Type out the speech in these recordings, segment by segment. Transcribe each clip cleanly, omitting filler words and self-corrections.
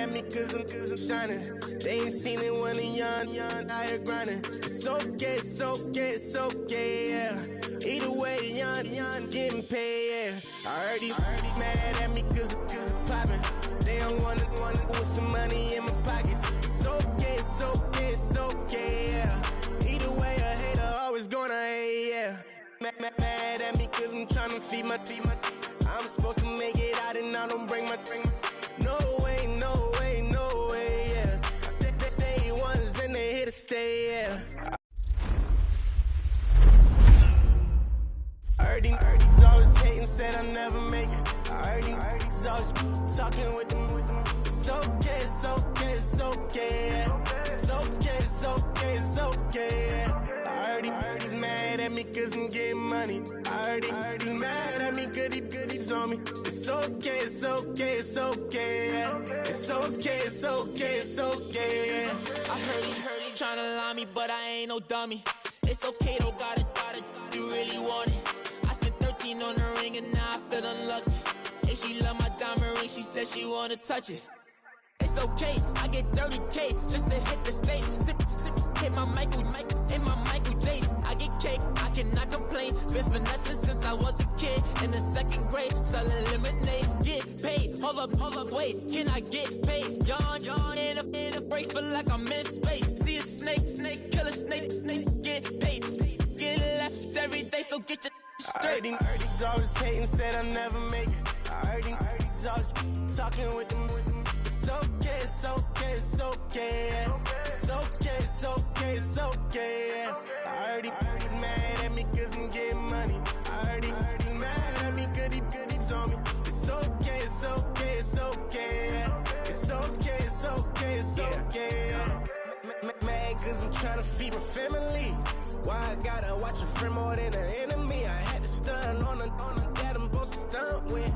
at me cause I'm shining. They ain't seen it when I'm young, out here grinding. It's okay, it's okay, it's okay, yeah. Either way, young, getting paid, yeah. I heard he mad at me cause I'm popping. They don't wanna with some money in my pockets. It's okay, it's okay, it's okay, yeah. Either way, a hater always gonna hate, yeah. Mad at me cause I'm tryna feed my I'm supposed to make it out and I don't bring my no way, no way, no way, yeah. They ones and they here to stay, yeah. I heard he's always hating, said I never make it. I heard he's always talking with them. It's okay, it's okay, it's okay, yeah. It's okay, it's okay, it's okay, yeah. I heard he's mad at me cause I'm getting money. I heard he's mad at me cause he's on me. It's okay, it's okay, it's okay, yeah. It's okay, it's okay, it's okay, yeah. I heard he tryna lie me, but I ain't no dummy. It's okay though, got it, you really want it. I spent 13 on the ring and now I feel unlucky. Hey, she love my diamond ring, she said she wanna touch it. It's okay, I get 30K just to hit the stage. Sip, hit my Michael, in my Michael J. I get cake, I cannot complain. Been finessing since I was a kid in the 2nd grade. Selling lemonade, get paid. Hold up, wait, can I get paid? Yawn, in a break, feel like I'm in space. See a snake, kill a snake, get paid. Get left every day, so get your straight. I heard he's always hating, said I never make it. I heard he's always talking with them. It's okay, it's okay, it's okay, yeah. It's okay, it's okay, it's okay, yeah. I heard he's mad at me cause I'm getting money. I heard he's mad at me cause he's on me. It's okay, it's okay, it's okay, yeah. It's okay, it's okay, it's okay, yeah. Mad cause I'm trying to feed my family. Why I gotta watch a friend more than an enemy? I had to stun on a that I'm supposed to stunt with.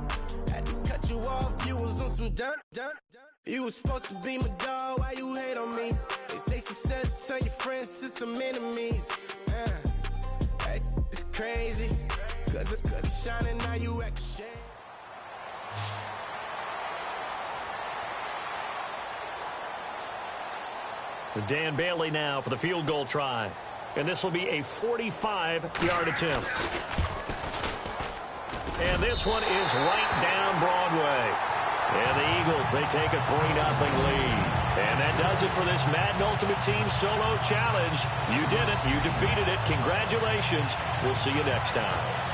Had to cut you off, you was on some dun. You was supposed to be my dog, why you hate on me? They say success turn your friends to some enemies. Hey, it's crazy, cause it's shining, now you act shame. Dan Bailey now for the field goal try. And this will be a 45-yard attempt. And this one is right down Broadway. And the Eagles, they take a 3-0 lead. And that does it for this Madden Ultimate Team Solo Challenge. You did it. You defeated it. Congratulations. We'll see you next time.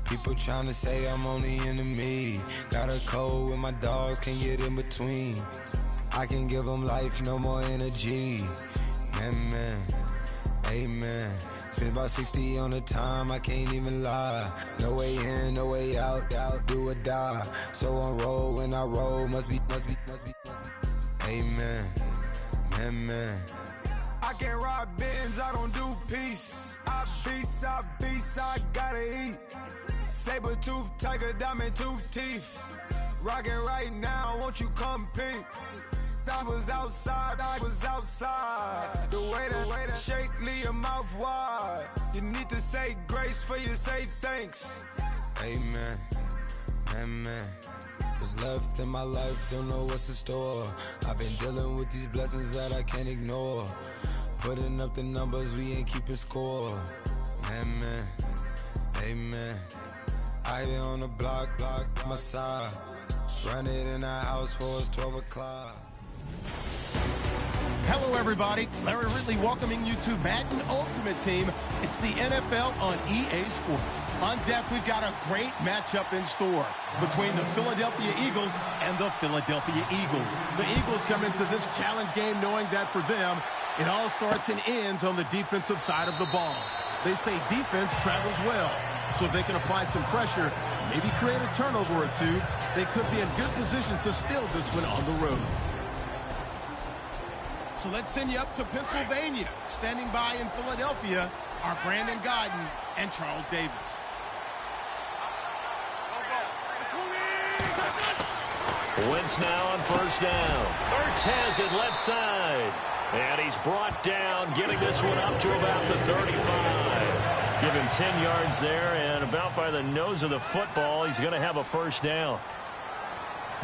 People tryna say I'm only in the me. Got a cold with my dogs, can't get in between. I can give them life, no more energy. Man, amen. Spent about 60 on the time, I can't even lie. No way in, no way out, do or die. So on roll, when I roll, must be. Amen, man. I can't ride Benz, I don't do peace. I beast, I gotta eat. Saber tooth, tiger, diamond tooth teeth. Rockin' right now, won't you come peep? I was outside. The way that shake, leave your mouth wide. You need to say grace for you say thanks. Amen. What's left in my life, don't know what's in store. I've been dealing with these blessings that I can't ignore. Putting up the numbers, we ain't keeping score. Amen. I been on the block, my side. Run it in our house for us 12 o'clock. Hello, everybody. Larry Ridley welcoming you to Madden Ultimate Team. It's the NFL on EA Sports. On deck, we've got a great matchup in store between the Philadelphia Eagles and the Philadelphia Eagles. The Eagles come into this challenge game knowing that for them, it all starts and ends on the defensive side of the ball. They say defense travels well, so if they can apply some pressure, maybe create a turnover or two, they could be in good position to steal this one on the road. So let's send you up to Pennsylvania. Standing by in Philadelphia are Brandon Godden and Charles Davis. Wentz now on first down. Ertz has it left side. And he's brought down, getting this one up to about the 35. Give him 10 yards there, and about by the nose of the football, he's going to have a first down.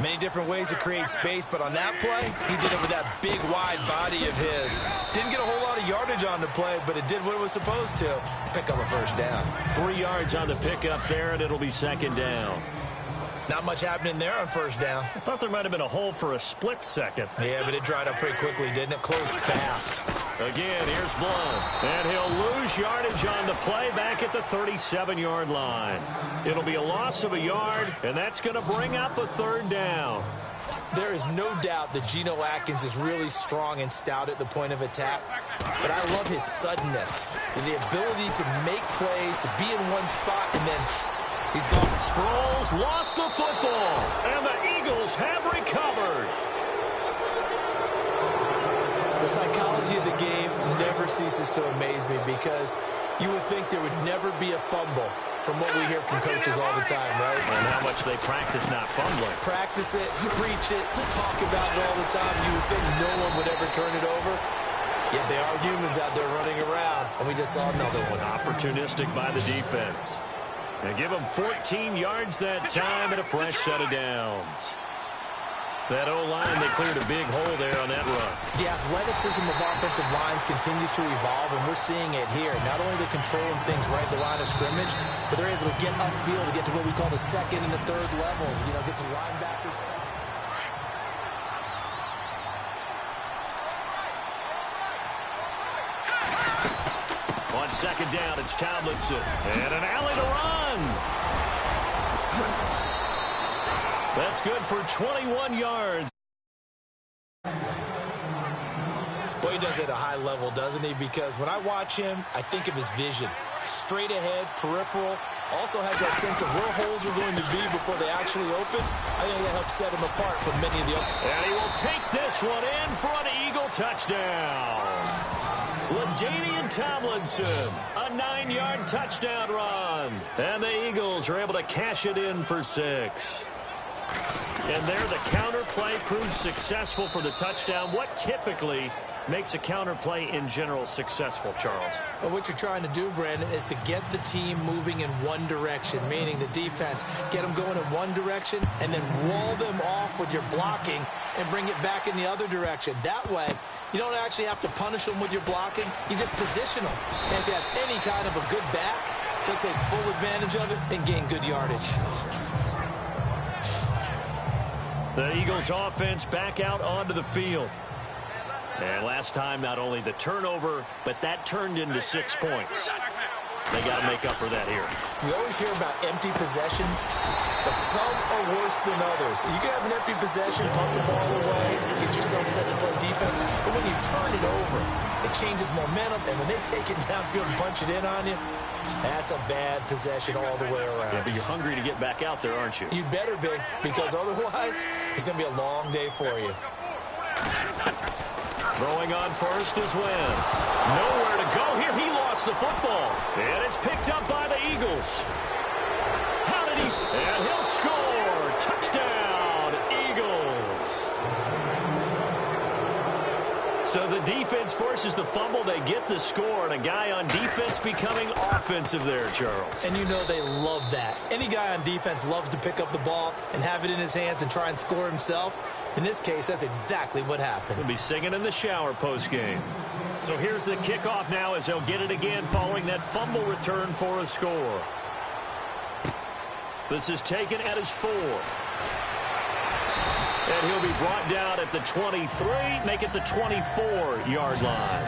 Many different ways to create space, but on that play, he did it with that big, wide body of his. Didn't get a whole lot of yardage on the play, but it did what it was supposed to. Pick up a first down. 3 yards on the pickup there, and it'll be second down. Not much happening there on first down. I thought there might have been a hole for a split second. Yeah, but it dried up pretty quickly, didn't it? Closed fast. Again, here's Blount. And he'll lose yardage on the play back at the 37-yard line. It'll be a loss of a yard, and that's going to bring up a third down. There is no doubt that Geno Atkins is really strong and stout at the point of attack, but I love his suddenness and the ability to make plays, to be in one spot, and then he's gone. Sproles lost the football, and the Eagles have recovered. The psychology of the game never ceases to amaze me because you would think there would never be a fumble from what we hear from coaches all the time, right? And how much they practice not fumbling. Practice it, preach it, talk about it all the time. You would think no one would ever turn it over. Yet they are humans out there running around, and we just saw another one. Opportunistic by the defense. They give them 14 yards that time and a fresh set of downs. That O-line, they cleared a big hole there on that run. The athleticism of offensive lines continues to evolve, and we're seeing it here. Not only are they controlling things right at the line of scrimmage, but they're able to get upfield to get to what we call the second and the third levels. You know, get to linebackers. On second down, it's Tomlinson. And an alley to run. That's good for 21 yards. Boy, he does it at a high level, doesn't he? Because when I watch him, I think of his vision. Straight ahead, peripheral. Also has that sense of where holes are going to be before they actually open. I think that helps set him apart from many of the others. And he will take this one in for an Eagle touchdown. LaDainian Tomlinson, a 9-yard touchdown run. And the Eagles are able to cash it in for 6. And there, the counter play proves successful for the touchdown. What typically makes a counter play in general successful, Charles? Well, what you're trying to do, Brandon, is to get the team moving in one direction, meaning the defense, get them going in one direction and then wall them off with your blocking and bring it back in the other direction. That way, you don't actually have to punish them with your blocking. You just position them. And if you have any kind of a good back, they'll take full advantage of it and gain good yardage. The Eagles offense back out onto the field. And last time, not only the turnover, but that turned into 6 points. They got to make up for that here. We always hear about empty possessions, but some are worse than others. You can have an empty possession, punt the ball away, get yourself set to play defense, but when you turn it over, it changes momentum, and when they take it downfield and punch it in on you, that's a bad possession all the way around. Yeah, but you're hungry to get back out there, aren't you? You better be, because otherwise, it's going to be a long day for you. Throwing on first is Wentz. Nowhere to go here. He lost the football. And it's picked up by the Eagles. How did he... And he'll score. Touchdown, Eagles. So the defense forces the fumble. They get the score. And a guy on defense becoming offensive there, Charles. And you know they love that. Any guy on defense loves to pick up the ball and have it in his hands and try and score himself. In this case, that's exactly what happened. He'll be singing in the shower post-game. So here's the kickoff now as they'll get it again following that fumble return for a score. This is taken at his 4. And he'll be brought down at the 23, make it the 24-yard line.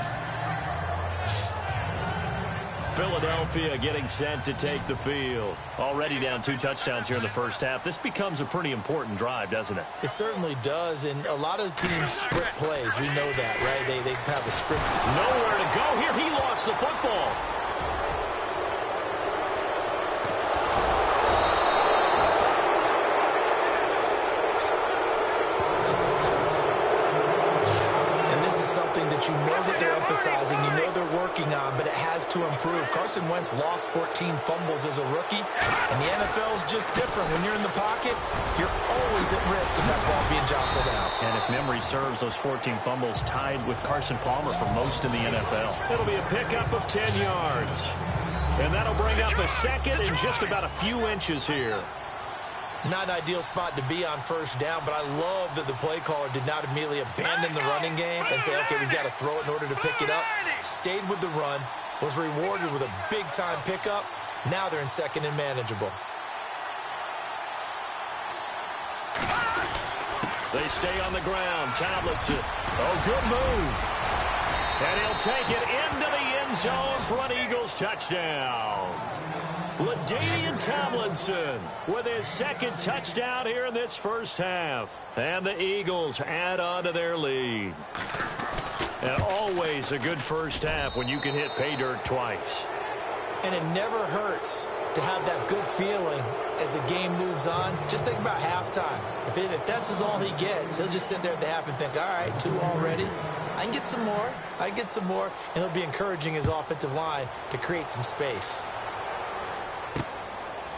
Philadelphia getting set to take the field. Already down 2 touchdowns here in the first half. This becomes a pretty important drive, doesn't it? It certainly does, and a lot of teams script plays. We know that, right? They have a script. Nowhere to go here. He lost the football. that you know that they're emphasizing, you know they're working on, but it has to improve. Carson Wentz lost 14 fumbles as a rookie, and the NFL is just different. When you're in the pocket, you're always at risk of that ball being jostled out. And if memory serves, those 14 fumbles tied with Carson Palmer for most in the NFL. It'll be a pickup of 10 yards. And that'll bring up a second and just about a few inches here. Not an ideal spot to be on first down, but I love that the play caller did not immediately abandon the running game and say, okay, we've got to throw it in order to pick it up. Stayed with the run, was rewarded with a big-time pickup. Now they're in second and manageable. They stay on the ground. Tomlinson. Oh, good move. And he'll take it into the end zone for an Eagles touchdown. LaDainian Tomlinson with his second touchdown here in this first half. And the Eagles add on to their lead. And always a good first half when you can hit pay dirt twice. And it never hurts to have that good feeling as the game moves on. Just think about halftime. If that's all he gets, he'll just sit there at the half and think, all right, 2 already. I can get some more. I can get some more. And he'll be encouraging his offensive line to create some space.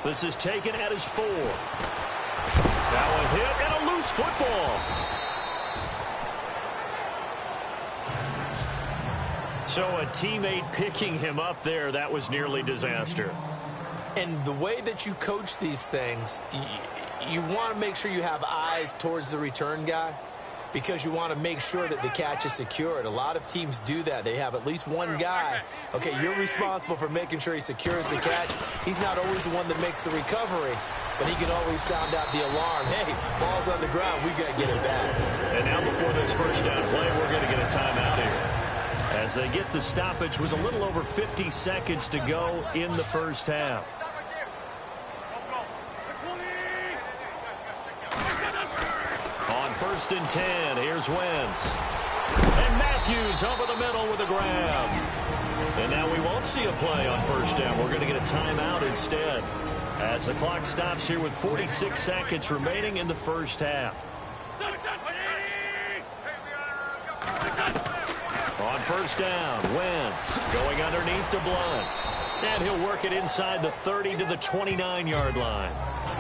This is taken at his 4. Now a hit and a loose football. So a teammate picking him up there, that was nearly disaster. And the way that you coach these things, you want to make sure you have eyes towards the return guy because you want to make sure that the catch is secured. A lot of teams do that. They have at least one guy. Okay, you're responsible for making sure he secures the catch. He's not always the one that makes the recovery, but he can always sound out the alarm. Hey, ball's on the ground. We've got to get it back. And now before this first down play, we're going to get a timeout here as they get the stoppage with a little over 50 seconds to go in the first half. On 1st and 10, here's Wentz. And Matthews over the middle with a grab. And now we won't see a play on first down. We're going to get a timeout instead as the clock stops here with 46 seconds remaining in the first half. On first down, Wentz going underneath to Blunt. And he'll work it inside the 30 to the 29-yard line.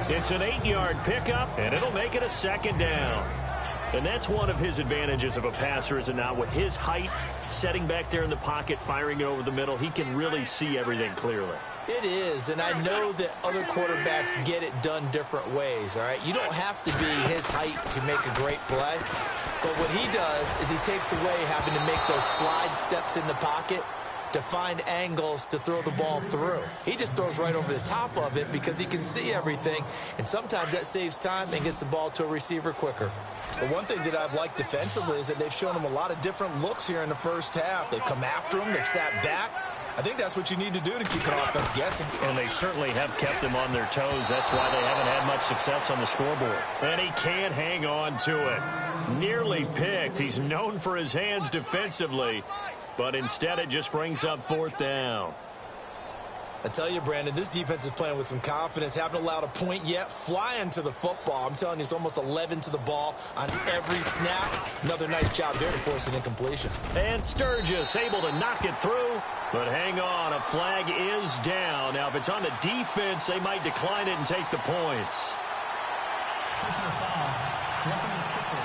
It's an 8-yard pickup, and it'll make it a second down. And that's one of his advantages of a passer, is it not? With his height, setting back there in the pocket, firing it over the middle, he can really see everything clearly. It is, and I know that other quarterbacks get it done different ways, all right? You don't have to be his height to make a great play. But what he does is he takes away having to make those slide steps in the pocket to find angles to throw the ball through. He just throws right over the top of it because he can see everything, and sometimes that saves time and gets the ball to a receiver quicker. The one thing that I've liked defensively is that they've shown him a lot of different looks here in the first half. They've come after him. They've sat back. I think that's what you need to do to keep an offense guessing. And they certainly have kept them on their toes. That's why they haven't had much success on the scoreboard. And he can't hang on to it. Nearly picked. He's known for his hands defensively, but instead it just brings up 4th down. I tell you, Brandon, this defense is playing with some confidence. Haven't allowed a point yet. Flying to the football. I'm telling you, it's almost 11 to the ball on every snap. Another nice job there to force an incompletion. And Sturgis able to knock it through. But hang on, a flag is down. Now, if it's on the defense, they might decline it and take the points. Personal foul. Referee kicker.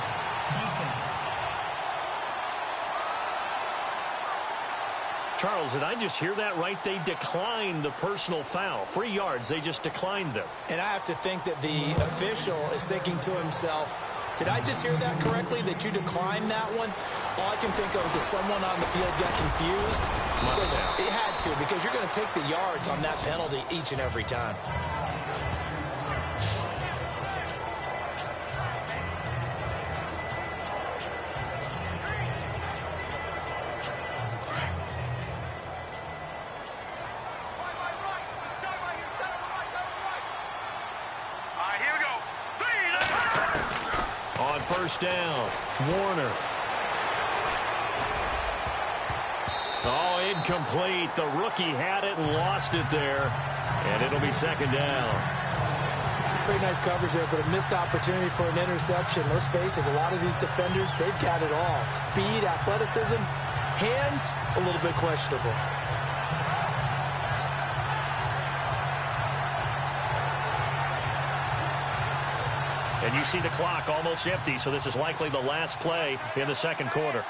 Defense. Charles, did I just hear that right? They declined the personal foul. 3 yards, they just declined them. And I have to think that the official is thinking to himself, did I just hear that correctly, that you declined that one? All I can think of is that someone on the field got confused. It had to, because you're going to take the yards on that penalty each and every time. On first down, Warner. Oh, incomplete. The rookie had it and lost it there. And it'll be second down. Pretty nice coverage there, but a missed opportunity for an interception. Let's face it, a lot of these defenders, they've got it all. Speed, athleticism, hands, a little bit questionable. And you see the clock almost empty, so this is likely the last play in the second quarter.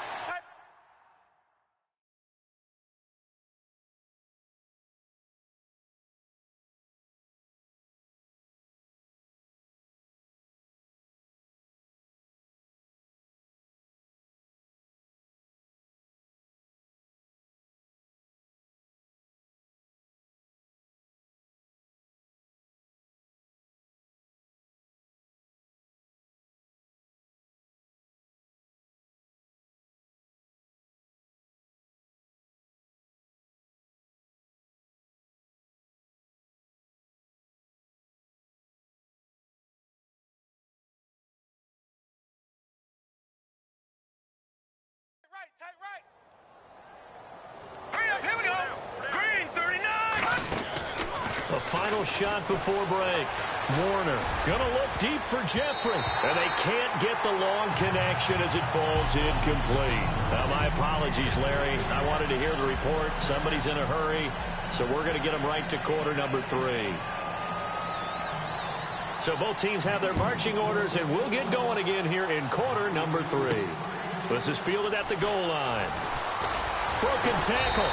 Tight right. Hurry up, here we go. Green, 39. A final shot before break. Warner gonna look deep for Jeffrey. And they can't get the long connection as it falls incomplete. Now, my apologies, Larry. I wanted to hear the report. Somebody's in a hurry, so we're going to get them right to quarter number 3. So both teams have their marching orders, and we'll get going again here in quarter number 3. This is fielded at the goal line. Broken tackle.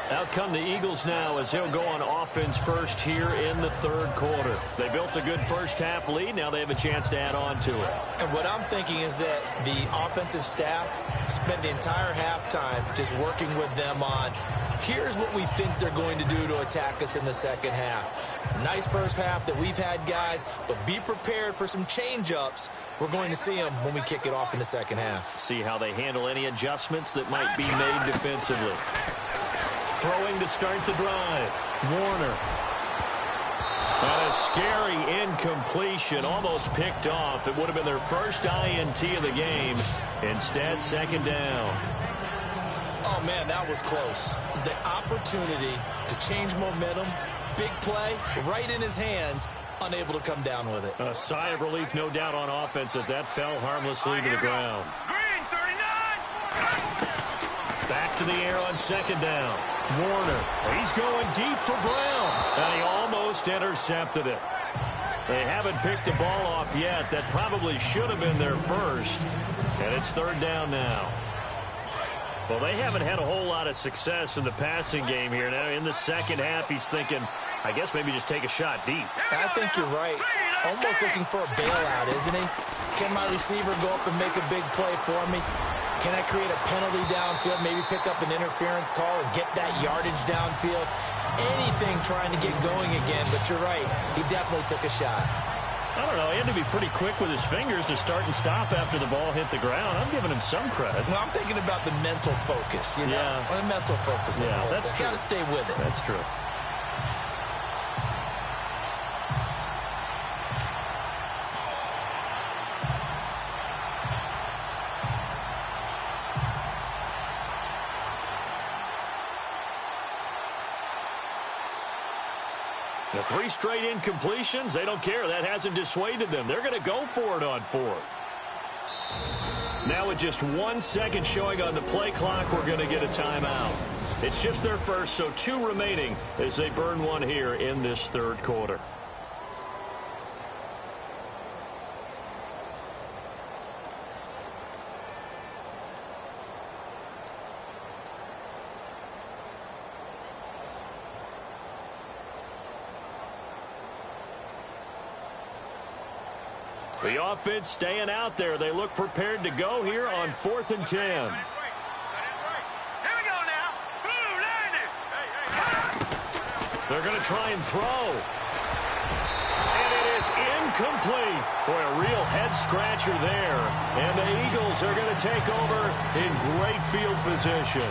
Out come the Eagles now as they'll go on offense first here in the third quarter. They built a good first half lead. Now they have a chance to add on to it. And what I'm thinking is that the offensive staff spent the entire halftime just working with them on here's what we think they're going to do to attack us in the second half. Nice first half that we've had, guys, but be prepared for some change-ups. We're going to see them when we kick it off in the second half. See how they handle any adjustments that might be made defensively. Throwing to start the drive. Warner. And a scary incompletion, almost picked off. It would have been their first INT of the game. Instead, second down. Oh, man, that was close. The opportunity to change momentum, big play, right in his hands, unable to come down with it. A sigh of relief, no doubt, on offense if that fell harmlessly to the ground. Green, 39. Back to the air on second down. Warner, he's going deep for Brown, and he almost intercepted it. They haven't picked the ball off yet. That probably should have been their first, and it's third down now. Well, they haven't had a whole lot of success in the passing game here. Now, in the second half, he's thinking, I guess maybe just take a shot deep. I think you're right. Almost looking for a bailout, isn't he? Can my receiver go up and make a big play for me? Can I create a penalty downfield, maybe pick up an interference call and get that yardage downfield? Anything trying to get going again, but you're right. He definitely took a shot. I don't know. He had to be pretty quick with his fingers to start and stop after the ball hit the ground. I'm giving him some credit. No, I'm thinking about the mental focus, you know? Yeah. The mental focus. Yeah, that's true. Got to stay with it. That's true. The 3 straight incompletions, they don't care. That hasn't dissuaded them. They're going to go for it on 4th. Now with just 1 second showing on the play clock, we're going to get a timeout. It's just their first, so 2 remaining as they burn 1 here in this third quarter. The offense staying out there. They look prepared to go here on 4th and 10. Here we go now. Blue, landed. They're going to try and throw. And it is incomplete. Boy, a real head-scratcher there. And the Eagles are going to take over in great field position.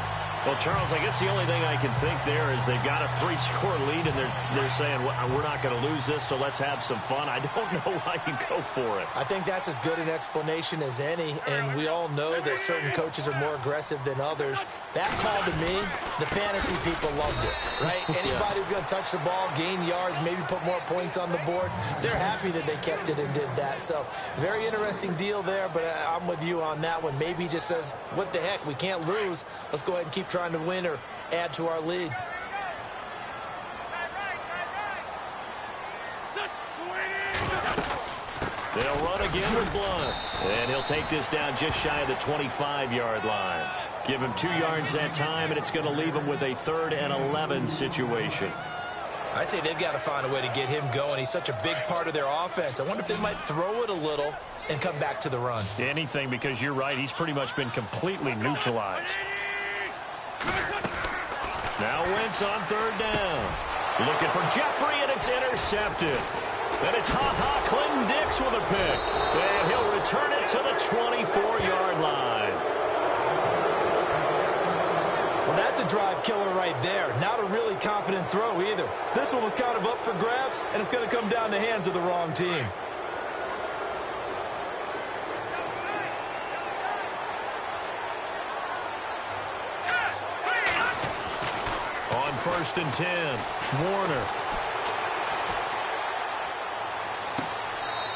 Well, Charles, I guess the only thing I can think there is they've got a 3-score lead, and they're saying, well, we're not going to lose this, so let's have some fun. I don't know why you go for it. I think that's as good an explanation as any, and we all know that certain coaches are more aggressive than others. That call to me, the fantasy people loved it, right? Anybody who's going to touch the ball, gain yards, maybe put more points on the board, they're happy that they kept it and did that. So very interesting deal there, but I'm with you on that one. Maybe he just says, what the heck, we can't lose. Let's go ahead and keep trying to win or add to our lead. They'll run again with Blunt. And he'll take this down just shy of the 25-yard line. Give him 2 yards that time, and it's going to leave him with a 3rd and 11 situation. I'd say they've got to find a way to get him going. He's such a big part of their offense. I wonder if they might throw it a little and come back to the run. Anything, because you're right. He's pretty much been completely neutralized. Now Wentz on 3rd down. Looking for Jeffrey, and it's intercepted. And it's Clinton Dix with a pick. And he'll return it to the 24-yard line. Well, that's a drive killer right there. Not a really confident throw either. This one was kind of up for grabs, and it's going to come down the hands of the wrong team. On 1st and 10, Warner.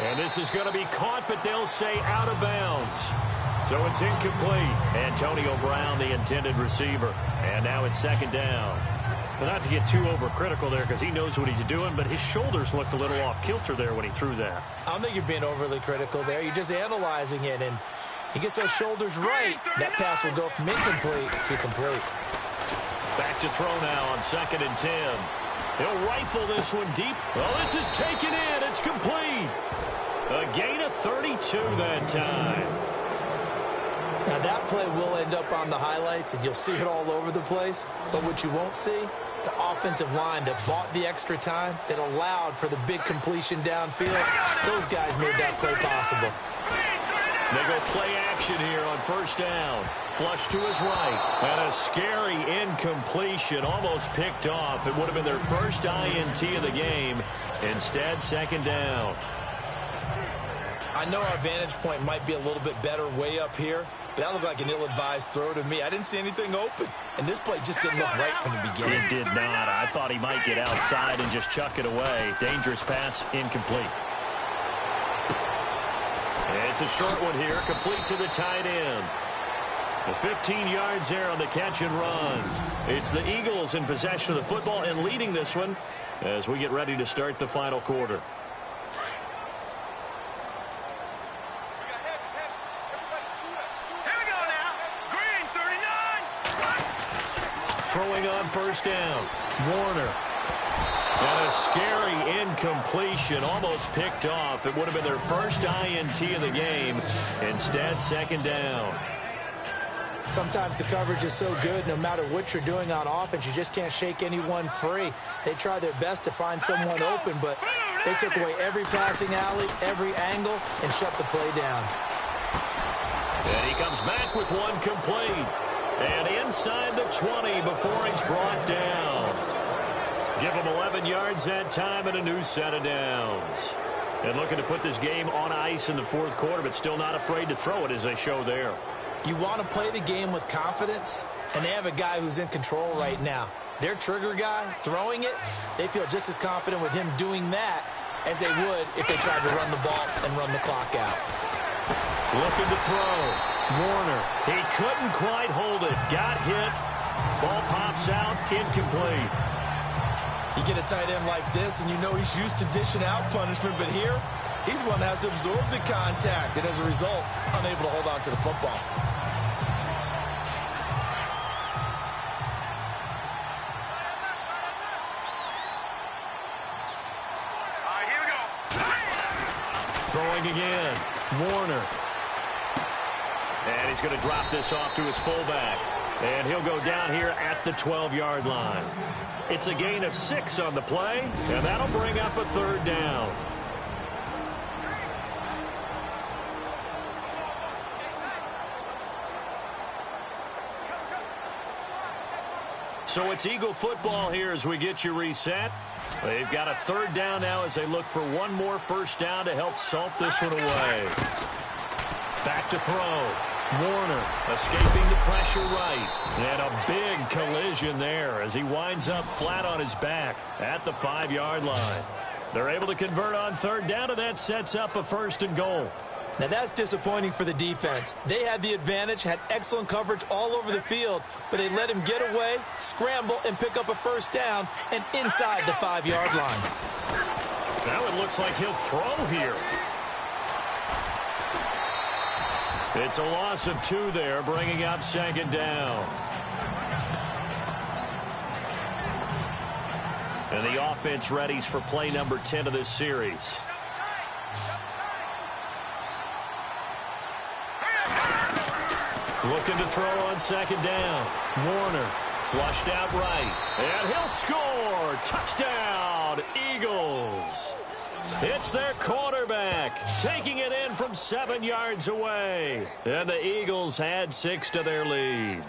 And this is going to be caught, but they'll say out of bounds. So it's incomplete. Antonio Brown, the intended receiver. And now it's 2nd down. Well, not to get too overcritical there because he knows what he's doing, but his shoulders looked a little off kilter there when he threw that. I don't think you're being overly critical there. You're just analyzing it, and he gets those shoulders right. That pass will go from incomplete to complete. Back to throw now on 2nd and 10. He'll rifle this one deep. Well, this is taken in. It's complete. A gain of 32 that time. Now, that play will end up on the highlights, and you'll see it all over the place. But what you won't see, the offensive line that bought the extra time, that allowed for the big completion downfield, those guys made that play possible. They go play action here on 1st down. Flush to his right. And a scary incompletion, almost picked off. It would have been their first INT of the game. Instead, 2nd down. I know our vantage point might be a little bit better way up here, but that looked like an ill-advised throw to me. I didn't see anything open, and this play just didn't look right from the beginning. It did not. I thought he might get outside and just chuck it away. Dangerous pass, incomplete. It's a short one here, complete to the tight end. The 15 yards there on the catch and run. It's the Eagles in possession of the football and leading this one as we get ready to start the final quarter. Throwing on 1st down, Warner. And a scary incompletion, almost picked off. It would have been their first INT of the game. Instead, 2nd down. Sometimes the coverage is so good, no matter what you're doing on offense, you just can't shake anyone free. They try their best to find someone open, but they took away every passing alley, every angle, and shut the play down. And he comes back with one complete. And inside the 20 before he's brought down. Give him 11 yards that time and a new set of downs. And looking to put this game on ice in the 4th quarter, but still not afraid to throw it as they show there. You want to play the game with confidence, and they have a guy who's in control right now. Their trigger guy, throwing it, they feel just as confident with him doing that as they would if they tried to run the ball and run the clock out. Looking to throw. Warner, he couldn't quite hold it. Got hit. Ball pops out, incomplete. You get a tight end like this, and you know he's used to dishing out punishment, but here, he's the one that has to absorb the contact, and as a result, unable to hold on to the football. All right, here we go. Throwing again. Warner. And he's going to drop this off to his fullback. And he'll go down here at the 12-yard line. It's a gain of 6 on the play, and that'll bring up a 3rd down. So it's Eagle football here as we get you reset. They've got a third down now as they look for one more first down to help salt this one away. Back to throw. Warner escaping the pressure right. And a big collision there as he winds up flat on his back at the 5-yard line. They're able to convert on third down, and that sets up a 1st and goal. Now, that's disappointing for the defense. They had the advantage, had excellent coverage all over the field, but they let him get away, scramble, and pick up a first down and inside the 5-yard line. Now it looks like he'll throw here. It's a loss of 2 there, bringing up 2nd down. And the offense readies for play number 10 of this series. Looking to throw on 2nd down. Warner flushed out right. And he'll score. Touchdown, Eagles. It's their quarterback taking it in from 7 yards away. And the Eagles add 6 to their lead.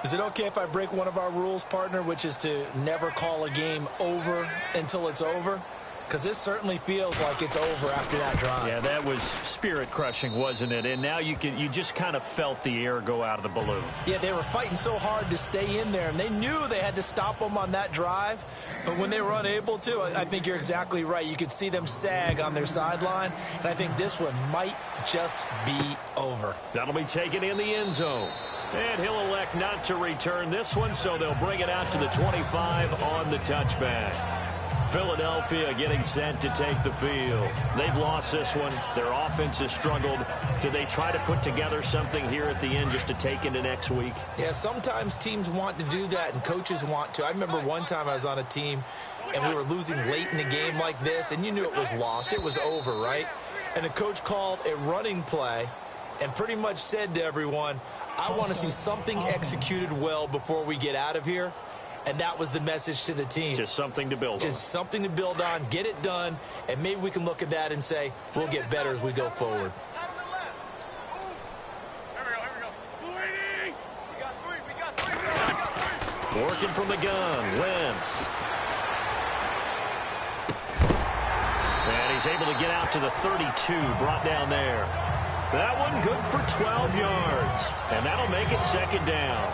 Is it okay if I break one of our rules, partner, which is to never call a game over until it's over? Because this certainly feels like it's over after that drive. Yeah, that was spirit-crushing, wasn't it? And now you just kind of felt the air go out of the balloon. Yeah, they were fighting so hard to stay in there, and they knew they had to stop them on that drive. But when they were unable to, I think you're exactly right. You could see them sag on their sideline, and I think this one might just be over. That'll be taken in the end zone. And he'll elect not to return this one, so they'll bring it out to the 25 on the touchback. Philadelphia getting set to take the field. They've lost this one. Their offense has struggled. Do they try to put together something here at the end just to take into next week? Yeah, sometimes teams want to do that and coaches want to. I remember one time I was on a team and we were losing late in the game like this, and you knew it was lost. It was over, right? And the coach called a running play and pretty much said to everyone, I want to see something executed well before we get out of here. And that was the message to the team. Just something to build on. Just something to build on, get it done, and maybe we can look at that and say, we'll get better as we go forward. Working from the gun, Wentz. And he's able to get out to the 32, brought down there. That one good for 12 yards. And that'll make it 2nd down.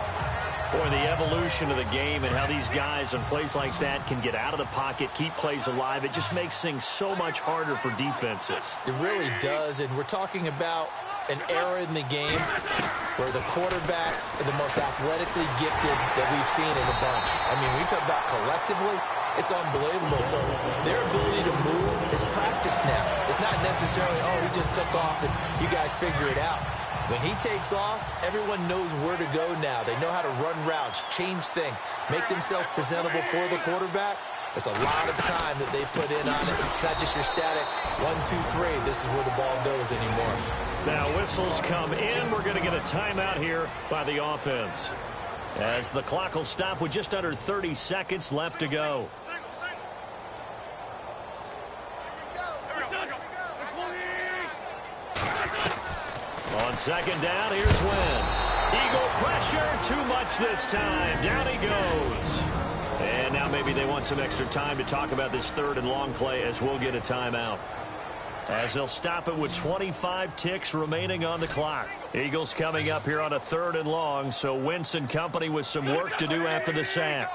Boy, the evolution of the game and how these guys on plays like that can get out of the pocket, keep plays alive, it just makes things so much harder for defenses. It really does, and we're talking about an era in the game where the quarterbacks are the most athletically gifted that we've seen in a bunch. I mean, we talk about collectively, it's unbelievable. So their ability to move is practiced now. It's not necessarily, oh, he just took off and you guys figure it out. When he takes off, everyone knows where to go now. They know how to run routes, change things, make themselves presentable for the quarterback. It's a lot of time that they put in on it. It's not just your static 1, 2, 3. This is where the ball goes anymore. Now whistles come in. We're going to get a timeout here by the offense, as the clock will stop with just under 30 seconds left to go. On 2nd down, here's Wentz. Eagle pressure, too much this time. Down he goes. And now maybe they want some extra time to talk about this 3rd and long play, as we'll get a timeout. As they'll stop it with 25 ticks remaining on the clock. Eagles coming up here on a 3rd and long, so Wentz and company with some work to do after the sack.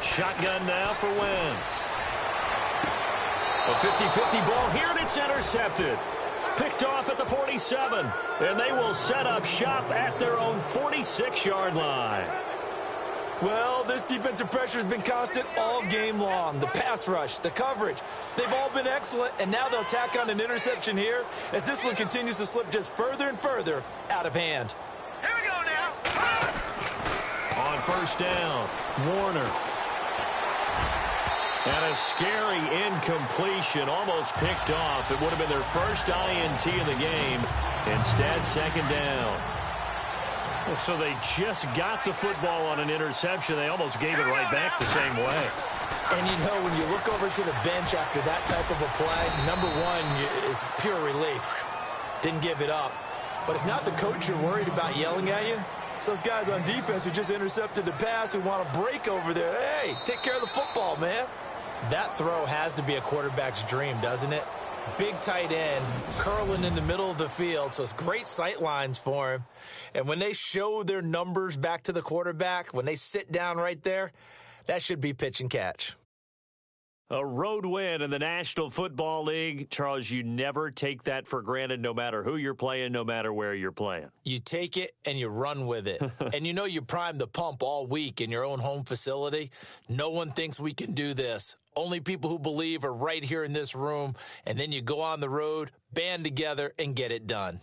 Shotgun now for Wentz. A 50-50 ball here, and it's intercepted. Picked off at the 47, and they will set up shop at their own 46-yard line. Well, this defensive pressure has been constant all game long. The pass rush, the coverage, they've all been excellent, and now they'll tack on an interception here as this one continues to slip just further and further out of hand. Here we go now. On 1st down, Warner. And a scary incompletion, almost picked off. It would have been their first INT of the game. Instead, 2nd down. Well, so they just got the football on an interception. They almost gave it right back the same way. And, you know, when you look over to the bench after that type of a play, number one is pure relief. Didn't give it up. But it's not the coach you're worried about yelling at you. It's those guys on defense who just intercepted the pass who want to break over there. Hey, take care of the football, man. That throw has to be a quarterback's dream, doesn't it? Big tight end, curling in the middle of the field, so it's great sight lines for him. And when they show their numbers back to the quarterback, when they sit down right there, that should be pitch and catch. A road win in the National Football League. Charles, you never take that for granted no matter who you're playing, no matter where you're playing. You take it and you run with it. And you know you primed the pump all week in your own home facility. No one thinks we can do this. Only people who believe are right here in this room. And then you go on the road, band together, and get it done.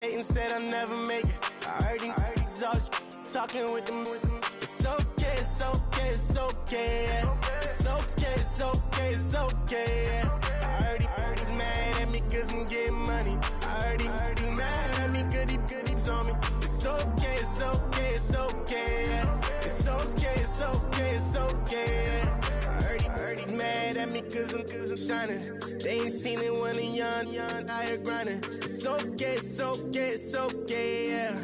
hating, said I'll never make it. I heard these always talking with them. It's okay, it's okay, it's okay, yeah. It's okay, it's okay, it's okay, yeah. I heard he's mad at me cause I'm getting money. I heard he's mad at me cause he's on me. It's okay, it's okay, it's okay, yeah. It's okay, it's okay, it's okay, yeah. I heard he's mad at me cause I'm shining. They ain't seen it when I'm young, out here grinding. It's okay, it's okay, it's okay, yeah.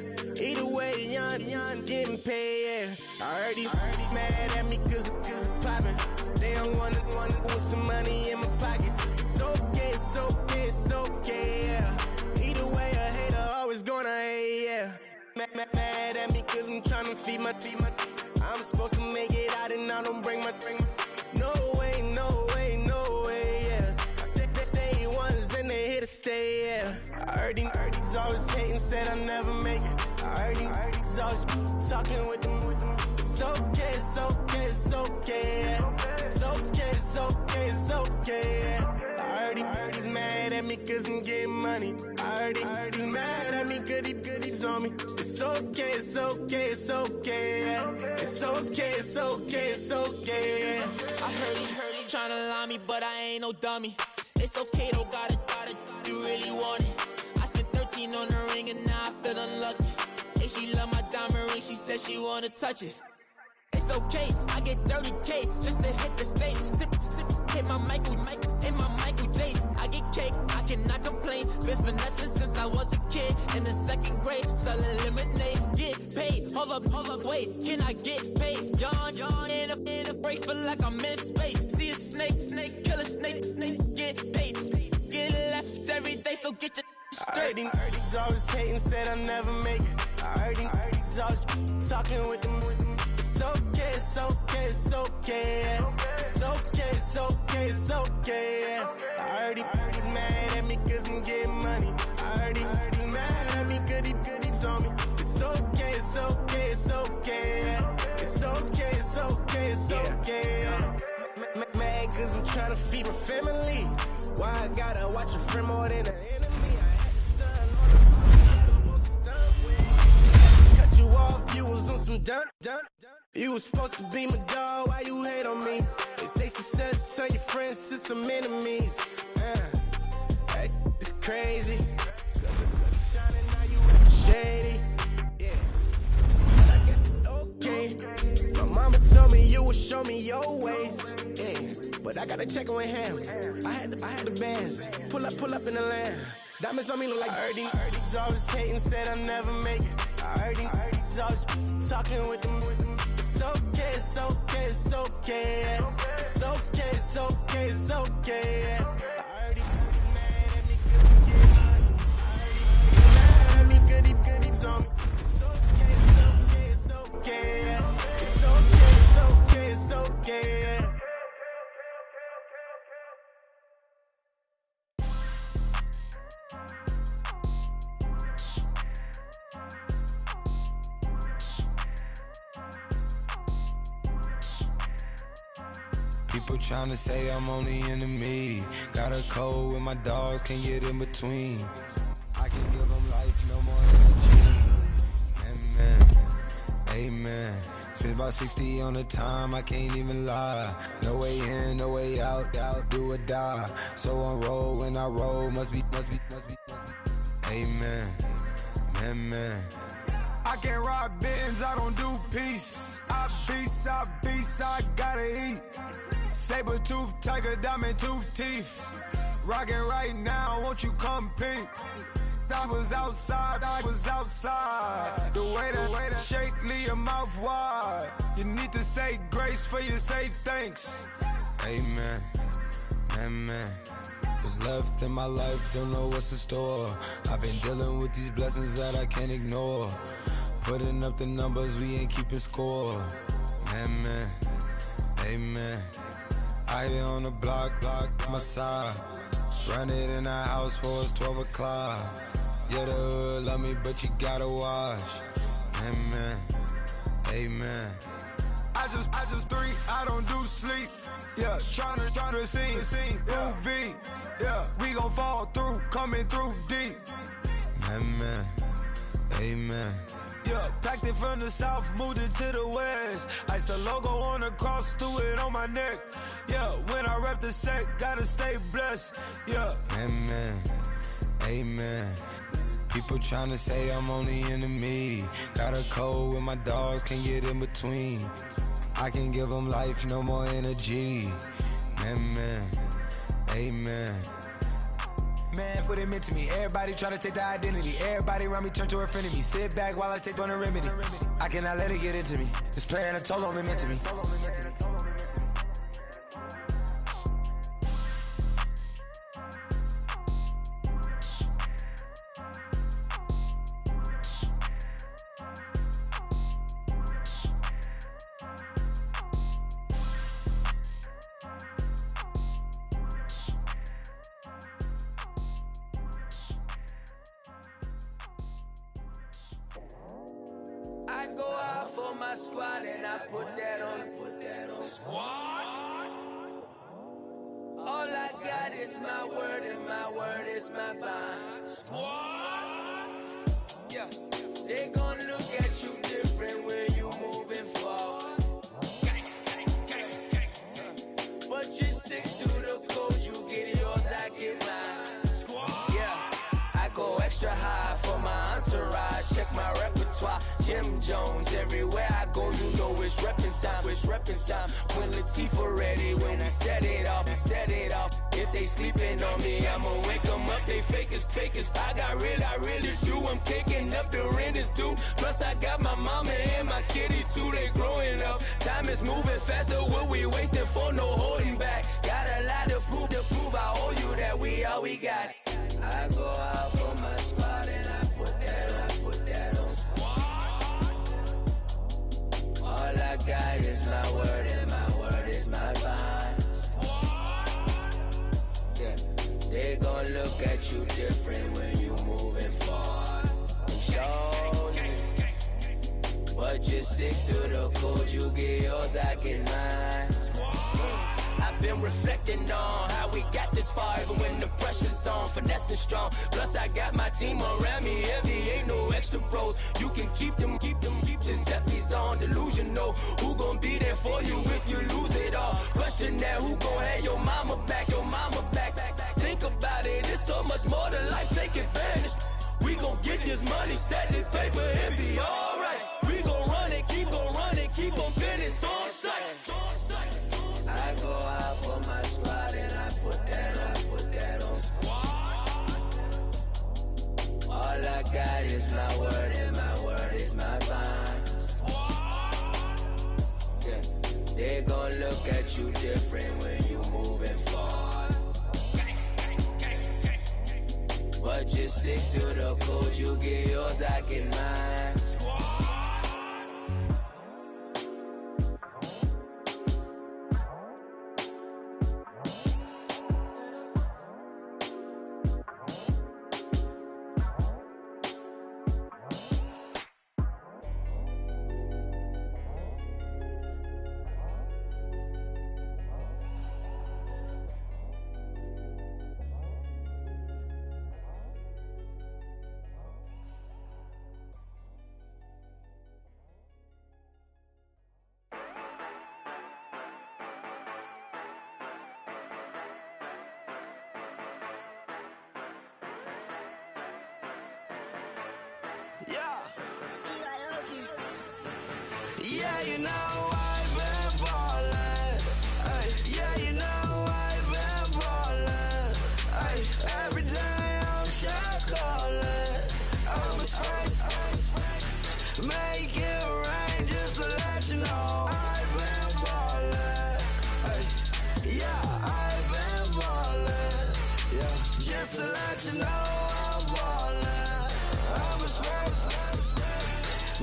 Either way, young, getting paid, yeah. I heard he's mad at me cause I'm poppin'. They don't wanna put some money in my pockets. It's okay, it's okay, it's okay, yeah. Either way, a hater always gonna hate, yeah. Mad at me cause I'm tryna feed my I'm supposed to make it out and I don't bring my no way, no way, no way, yeah. They ones and they here to stay, yeah. I heard he's always hating, said I'll never make it. I heard he's always talking with them. It's okay, it's okay, it's okay, yeah. It's okay, it's okay, it's okay, yeah. I heard he's mad at me cause I'm getting money. I heard he's mad at me cause he's on me. It's okay, it's okay, it's okay, yeah. It's okay, it's okay, it's okay, yeah. I heard he tryna lie me, but I ain't no dummy. It's okay though, got it, you really want it. I spent 13 on the ring and now I feel unlucky. Hey, she love my diamond ring, she said she wanna touch it. It's okay, I get 30K just to hit the stage. Hit my Michael, in my Michael J. I get cake, I cannot complain. Been finessing since I was a kid in the second grade. Selling lemonade, get paid. Hold up, wait, can I get paid? Yawn, in a break, feel like I'm in space. See a snake, kill a snake, get paid. Get left every day, so get your straight. I heard he's always hating, said I'll never make it. I heard he's always talking with them. It's okay, it's okay, it's okay, yeah. It's okay, it's okay, it's okay, yeah. I heard he's mad at me cause I'm getting money. I heard he's mad at me cause he's on me. It's okay, it's okay, it's okay, yeah. It's okay, it's okay, it's okay, yeah. Mad cause I'm tryna feed my family. Why I gotta watch a friend more than an enemy? I had to stun on the stunt with. Cut you off, you was on some dun. You was supposed to be my dog, why you hate on me? They say success, turn your friends to some enemies. That is crazy. Shining, now you act shady. Yeah, I guess it's okay. My mama told me you would show me your ways. Yeah, but I gotta check with him. I had the bands. Pull up in the land. Diamonds on me look like Erdy. He's always hating, said I'll never make it. I heard he's always talking with them. It's okay, it's okay, it's okay, yeah. It's okay, it's okay, it's okay, yeah. I heard he's mad at me cause I'm getting money. I heard he's mad at me cause he's on me. It's okay, it's okay, it's okay, yeah. It's okay, it's okay, it's okay, yeah. People tryna say I'm only enemy. Got a code with my dogs, can't get in between. I can give them life, no more energy. Amen. Spent about 60 on the time, I can't even lie. No way in, no way out, do or die. So on roll, when I roll, must be. Amen. I can't ride Benz, I don't do peace. I beast, I gotta eat. Saber tooth, tiger, diamond tooth teeth. Rockin' right now, won't you come peep? I was outside. The way to shake, leave your mouth wide. You need to say grace for you say thanks. Amen. What's left in my life, don't know what's in store. I've been dealing with these blessings that I can't ignore. Putting up the numbers, we ain't keeping score. Amen. I here on the block, my side. Run it in the house for us 12 o'clock. Yeah, the hood love me, but you gotta watch. Amen. I just three, I don't do sleep. Yeah, tryna see UV. Yeah, we gon' fall through, coming through deep. Amen. Amen. Yeah, packed it from the south, moved it to the west. Iced the logo on the cross, threw it on my neck. Yeah, when I rep the set, gotta stay blessed. Yeah. Amen. Amen. People tryna say I'm only enemy. Got a code with my dogs, can't get in between. I can give them life, no more energy. Amen. Amen. Man, what it meant to me. Everybody try to take the identity. Everybody around me turn to a friend of me. Sit back while I take on a remedy. I cannot let it get into me. This playing a toll on me meant to me. I go out for my squad and I put that on. Squad? All I got is my word and my word is my bond. Squad? Yeah. They gon' look at you different when you moving forward. But you stick to the code, you get yours, I get mine. Squad? Yeah. I go extra high for my entourage. Check my repertoire. Jim Jones, everywhere I go, you know it's reppin' time. It's reppin' time. When Latifah ready, when we set it off, we set it off. If they sleeping on me, I'ma wake them up. They fakers. I really do. I'm kicking up, the rent is due. Plus I got my mama and my kiddies too. They growing up. Time is moving faster. What we wasting for? No holding back. Got a lot to prove. I owe you that we all we got. I go out for my squad and I put that on. All I got is my word and my word is my bond. Yeah, they gon' look at you different when you moving forward. Shoulders, but just stick to the code. You get yours, I get mine. I've been reflecting on how we got this far, even when the pressure's on, finessing strong. Plus I got my team around me heavy, ain't no extra bros. You can keep them. Giuseppe's on delusional. Who gon' be there for you if you lose it all? Question that, who gon' have your mama back? Think about it, it's so much more to life, take advantage. We gon' get this money, stack this paper and be alright. We gon' run it, keep on finish on sight. I go out for my squad and I put that on. All I got is my word and my word is my bond. Yeah, they gon' look at you different when you moving forward. But just stick to the code, you get yours, I get mine. Yeah, you know I've been ballin'. Ay, yeah, you know I've been ballin'. Ay, every day I'm shot callin'. I'm a straight, make it rain just to let you know I've been ballin'. Ay, yeah, I've been ballin'. Yeah, just to let you know I'm ballin'. I'm a straight,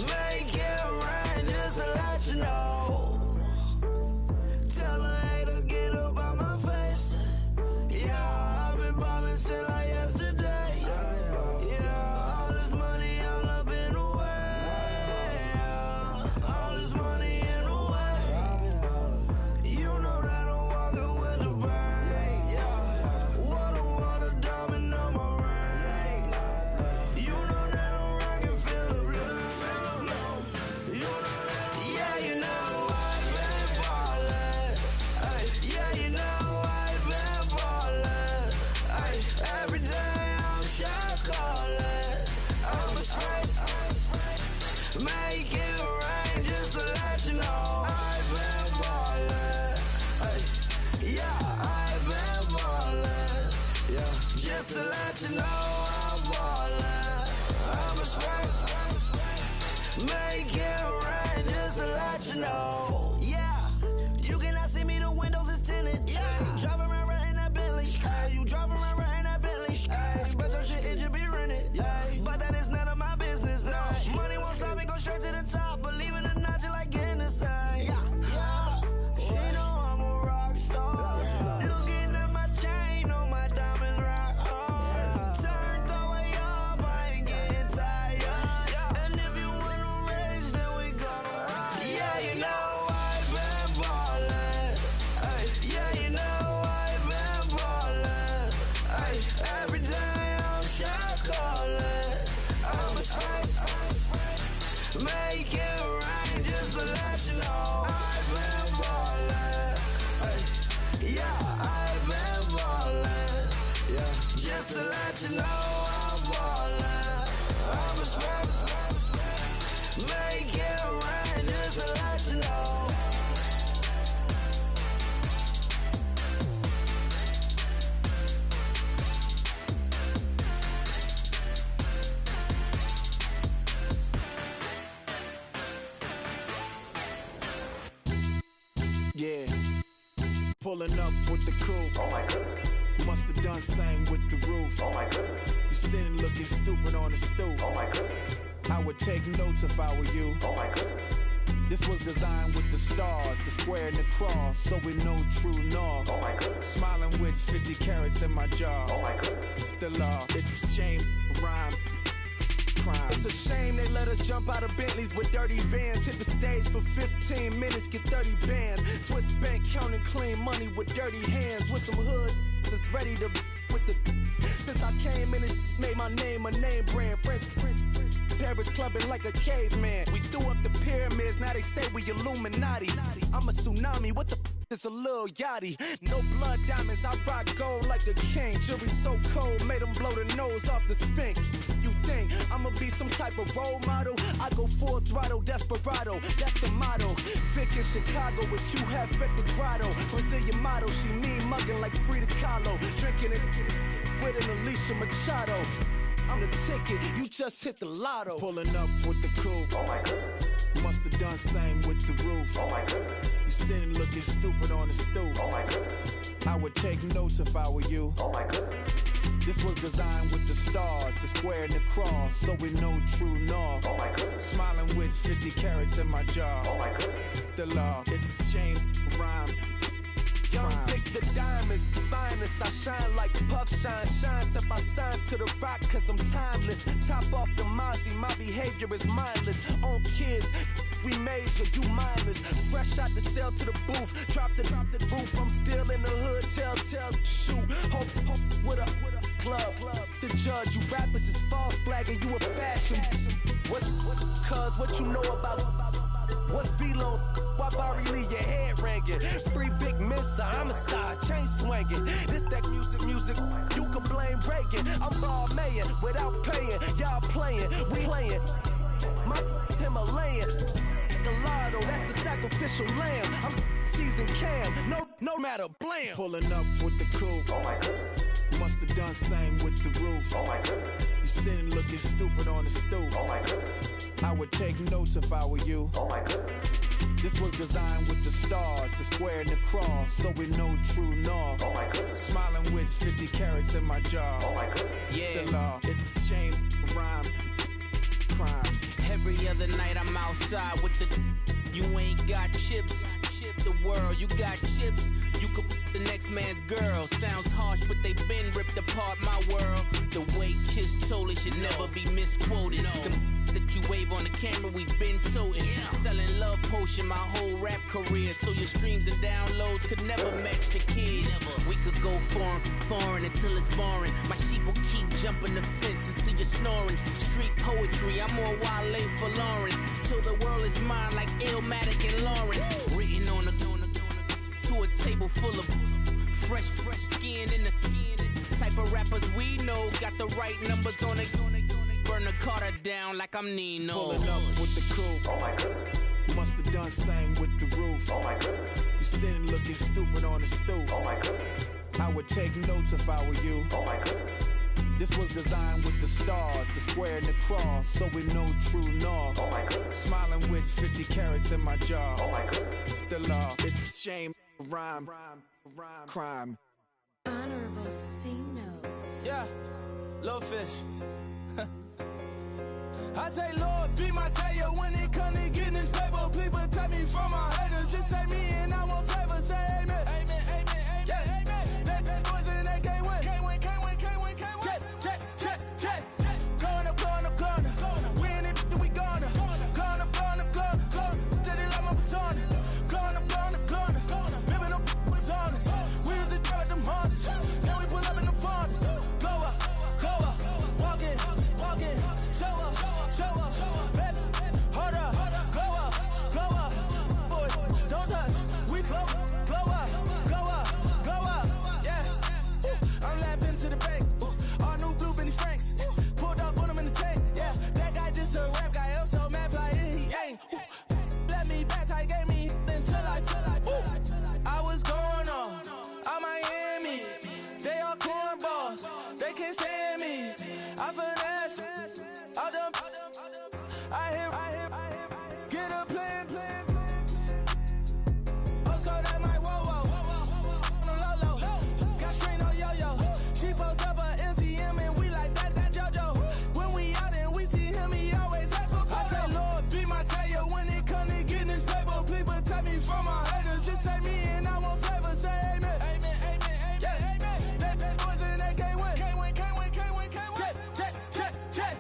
make it rain just to let you know. Tell a hater get up on my face. Yeah, I've been ballin' since like yesterday. Yeah, all this money all up in the way. All this money in the way. You know that I'm walking with the bang. Yeah, water diamond on my ring. You I've been ballin'. Yeah, just to let you know I'm ballin'. I'm a straight, make it rain, just to let you know. Yeah, you cannot see me, the windows is tinted. Yeah, driving around right in that Bentley. Hey, you driving around right in that Bentley. Hey, but your shit, it should be rented. Hey, but that is none of my business. Hey, money won't stop me, go straight to the top. Believe it or not, just like getting the same. Yeah, she know I'm a rock star. Looking at my chain, on my diamonds rock hard. Turned the way up, I ain't getting tired. And if you wanna race, then we gonna ride. Yeah, you know I've been ballin'. Ay, yeah, you know I've been ballin'. Ay, every day I'm shot callin'. I'm a straight, make it rain, just to let you know. I've been ballin'. Ay, yeah, I've been ballin'. Yeah, just to let you know I'm ballin'. I'm a straight, make it rain, just to let you know. Yeah, pulling up with the coupe. Oh my goodness. Must have done same with the roof. Oh my goodness. You sitting looking stupid on the stoop. Oh my goodness. I would take notes if I were you. Oh my goodness. This was designed with the stars, the square and the cross, so we know true north. Oh my goodness. Smiling with 50 carats in my jaw. Oh my goodness. The law, it's a shame, rhyme. Crime. It's a shame they let us jump out of Bentleys with dirty vans. Hit the stage for 15 minutes, get 30 bands. Swiss bank counting clean money with dirty hands. With some hood that's ready to with the. Since I came in, it made my name a name brand. French. Paris clubbing like a caveman. We threw up the pyramids, now they say we Illuminati. I'm a tsunami, what the is a little yachty. No blood diamonds, I rock gold like a king. Jury so cold, made them blow the nose off the Sphinx. You think I'ma be some type of role model? I go full throttle, desperado, that's the motto. Vic in Chicago is Hugh Hef at the grotto. Brazilian model, she mean mugging like Frida Kahlo. Drinking it with an Alicia Machado. I'm the ticket, you just hit the lotto. Pulling up with the coupe. Oh my goodness. Must have done same with the roof. Oh my goodness. You sitting looking stupid on the stoop. Oh my goodness. I would take notes if I were you. Oh my goodness. This was designed with the stars, the square and the cross, so we know true north. Oh my goodness. Smiling with 50 carats in my jaw. Oh my goodness. The law, it's a shame, rhyme. Young Vic the diamonds, finest. I shine like Puff Shine shines if I sign to the rock cause I'm timeless. Top off the Mozzie, my behavior is mindless. On kids, we major, you minors. Fresh out the cell to the booth, drop the roof. I'm still in the hood, tell, shoot. Hope with a club. The judge, you rappers is false flagging, you a fashion. What's cuz, what you know about? What's Velo? Why Barry Lee, your head ringing? Free Vic Mensa, I'm a star, chain swinging. This that music, you can blame Reagan. I'm ball mayin' without paying, y'all playing, we playing. My Himalayan, Gallardo, that's a sacrificial lamb. I'm seasoned cam, no matter, blam. Pulling up with the coupe. Oh my goodness. Must have done same with the roof. Oh my goodness. You sitting looking stupid on the stoop. Oh my goodness. I would take notes if I were you. Oh my goodness. This was designed with the stars, the square and the cross, so we know true north. Oh my goodness. Smiling with 50 carats in my jaw. Oh my goodness. Yeah. The law, it's a shame, rhyme, crime. Every other night I'm outside with the. You ain't got chips. The world, you got chips. You could the next man's girl. Sounds harsh, but they been ripped apart my world. The way Kiss told it should never be misquoted. The that you wave on the camera, we been toting. Selling love potion my whole rap career. So your streams and downloads could never match the kids. We could go foreign until it's boring. My sheep will keep jumping the fence until you're snoring. Street poetry, I'm more Wale for Lauren. Till the world is mine like Illmatic and Lauren. Written on a to a table full of fresh skin in the type of rappers we know. Got the right numbers on it. Burn the Carter down like I'm Nino. Pulling up with the coupe. Oh my goodness. Must have done same with the roof. Oh my goodness. You sitting looking stupid on the stoop. Oh my goodness. I would take notes if I were you. Oh my goodness. This was designed with the stars, the square and the cross, so we know true north. Oh my goodness. Smiling with 50 carats in my jaw. Oh my goodness. The law, it's a shame, rhyme, crime. Honorable C notes. Yeah, little fish. I say, Lord, be my savior when it come to getting this paper. Please protect me from my haters. Just say me and I won't save us. Say amen. Amen, amen, amen, yeah. Amen. That boys and they can't win. Can't win, can't win, can't win, can't win. Jet. Going up. We in it, we gonna. Going up. Did it like my persona. Going up. Living up was honest. We was the drug them hardest. Now we pull up in the furnace. Go up. Walk in. Show up, baby, hold up, go up, boy, don't touch, we glow up, yeah, I'm laughing to the bank, all new blue Benny Franks, pulled up on him in the tank, yeah, that guy just a rap guy, I'm so mad fly in, he ain't, let me back, tight gave me until I was going on Miami, they all cornballs, they can't stand me, I finesse. I hear, get a plan. Let's go that my whoa. No low. Got screen on yo-yo. She post up a MCM and we like that JoJo. When we out and we see him, he always ask for photo. I say, Lord, be my savior when it come to getting this paper. Please protect me from my haters. Just say me and I won't save us. Say amen. Amen. Yeah. That boys and they can't win. Can't win. Jet.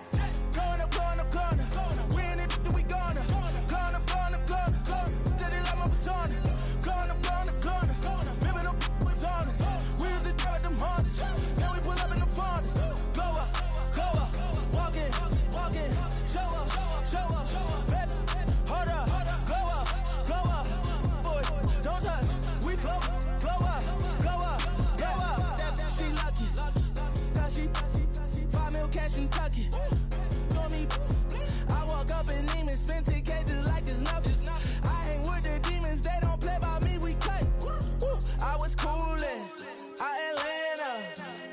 Going up. We in it, we gonna. Gonna. Did it like my persona. Gonna. Living up was honest. We was the drug them hardest. Now we pull up in the furnace. Go up. Walk in. Show up. Baby, hold up. Go up. Boy, don't touch. We glow up. Yeah. She lucky. Cause she 5 mil cash in Kentucky. I walk up in demons, spend 10K just like it's nothing. I hang with the demons, they don't play by me, we cut. I was coolin', out Atlanta,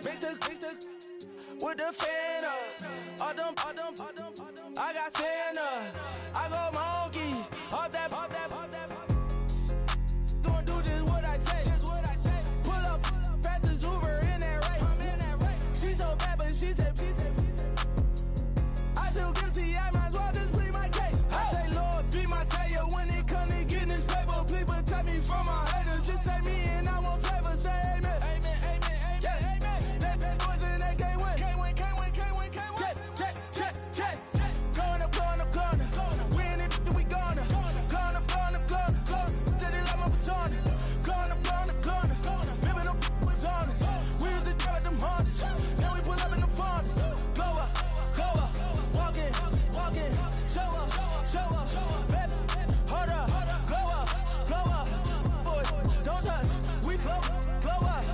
mixed with the fan up. All them, I got Santa, I go monkey, all that. Gonna do just what I say. Pull up, pass the Uber in that race. She so bad, but she said. I feel guilty, I might as well just plead my case. I say, Lord, be my savior when it come to getting this paper. Please protect me from my haters. Just say me and I won't save us. Say amen. Amen. Yeah. That boys and they can't win. Can't win. Jet. Going up. We in it, we gonna. Gonna. Did it like my persona. Gonna. Living up was honest. We was the drug them hardest. Now we pull up in the furnace. Go up. Walk in. Show up. Baby, hold up. Go up. Boy, don't touch. We glow up.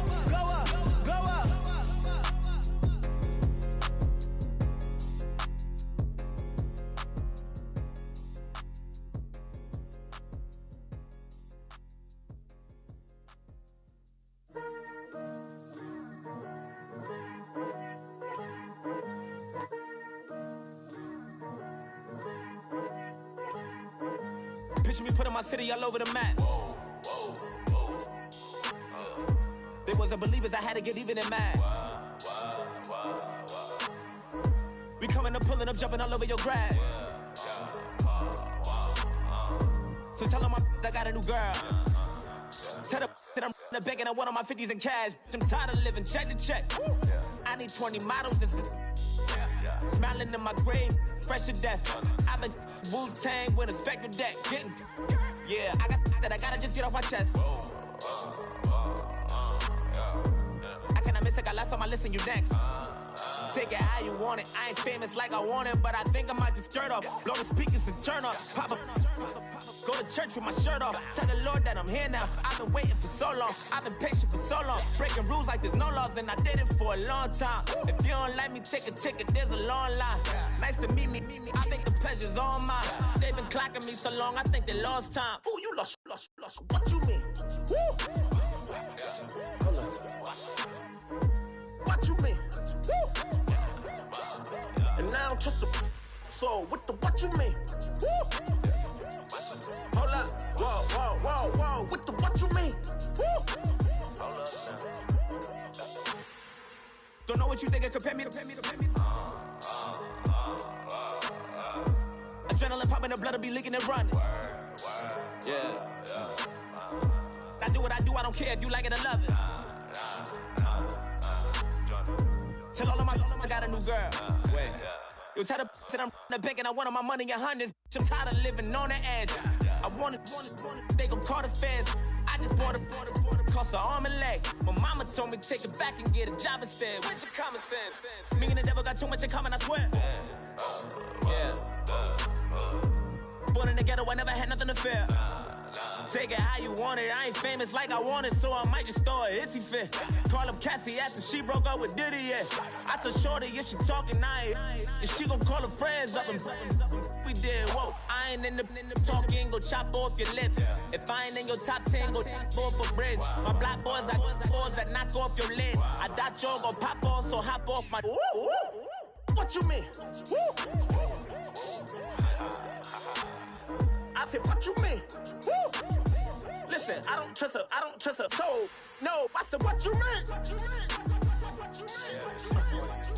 Picture me putting my city all over the map. They wasn't believers, I had to get even in mad. We coming up, pulling up, jumping all over your grass. So tell them I got a new girl. Tell them that I'm the bank and I want all my 50s in cash. I'm tired of living check to check. I need 20 models. This is smiling in my grave, fresh to death. I've been Wu-Tang with a spectral deck. I got that, I gotta just get off my chest. I cannot miss it, got last on my list and you next. Take it how you want it, I ain't famous like I want it, but I think I might just skirt off. Blow the speakers and turn off. Pop up, go to church with my shirt off. Tell the Lord that I'm here now. I've been waiting for so long, I've been patient for so long. Breaking rules like there's no laws, and I did it for a long time. If you don't like me, take a ticket, there's a long line. Nice to meet me, I think the pleasure's all mine. They've been clocking me so long, I think they lost time. Ooh, you lost, what you mean? Woo! Hold up. What you mean? Woo! And now I don't trust a so what you mean? Woo! Hold up. Whoa. What you mean? Woo! Hold up now. Don't know what you think it compare me to. Adrenaline popping, the blood will be leaking and running. Yeah. I do what I do, I don't care if you like it or love it. Tell all of my I got a new girl. Wait. You tell the that I'm in the bank and I want all my money in hundreds. I'm tired of living on the edge. I want it, they gon' call the feds. I just bought a cost an arm and leg. My mama told me take it back and get a job instead. Where's your common sense? Me and the devil got too much in common, I swear. Yeah. Born in the ghetto, I never had nothing to fear. Take it how you want it. I ain't famous like I want it, so I might just throw it if he fit. Call up Cassie after she broke up with Diddy, yeah. I told Shorty if she talking, and she gon' call her friends up and we did, whoa. I ain't in the talking, go chop off your lips. If I ain't in your top 10, go top 4 for bridge. My black boys, I got boys that knock off your lid. I doubt y'all gon' pop off, so hop off my. What you mean? I said, what you mean? Woo! Listen, I don't trust her, so, no, I said, what you mean?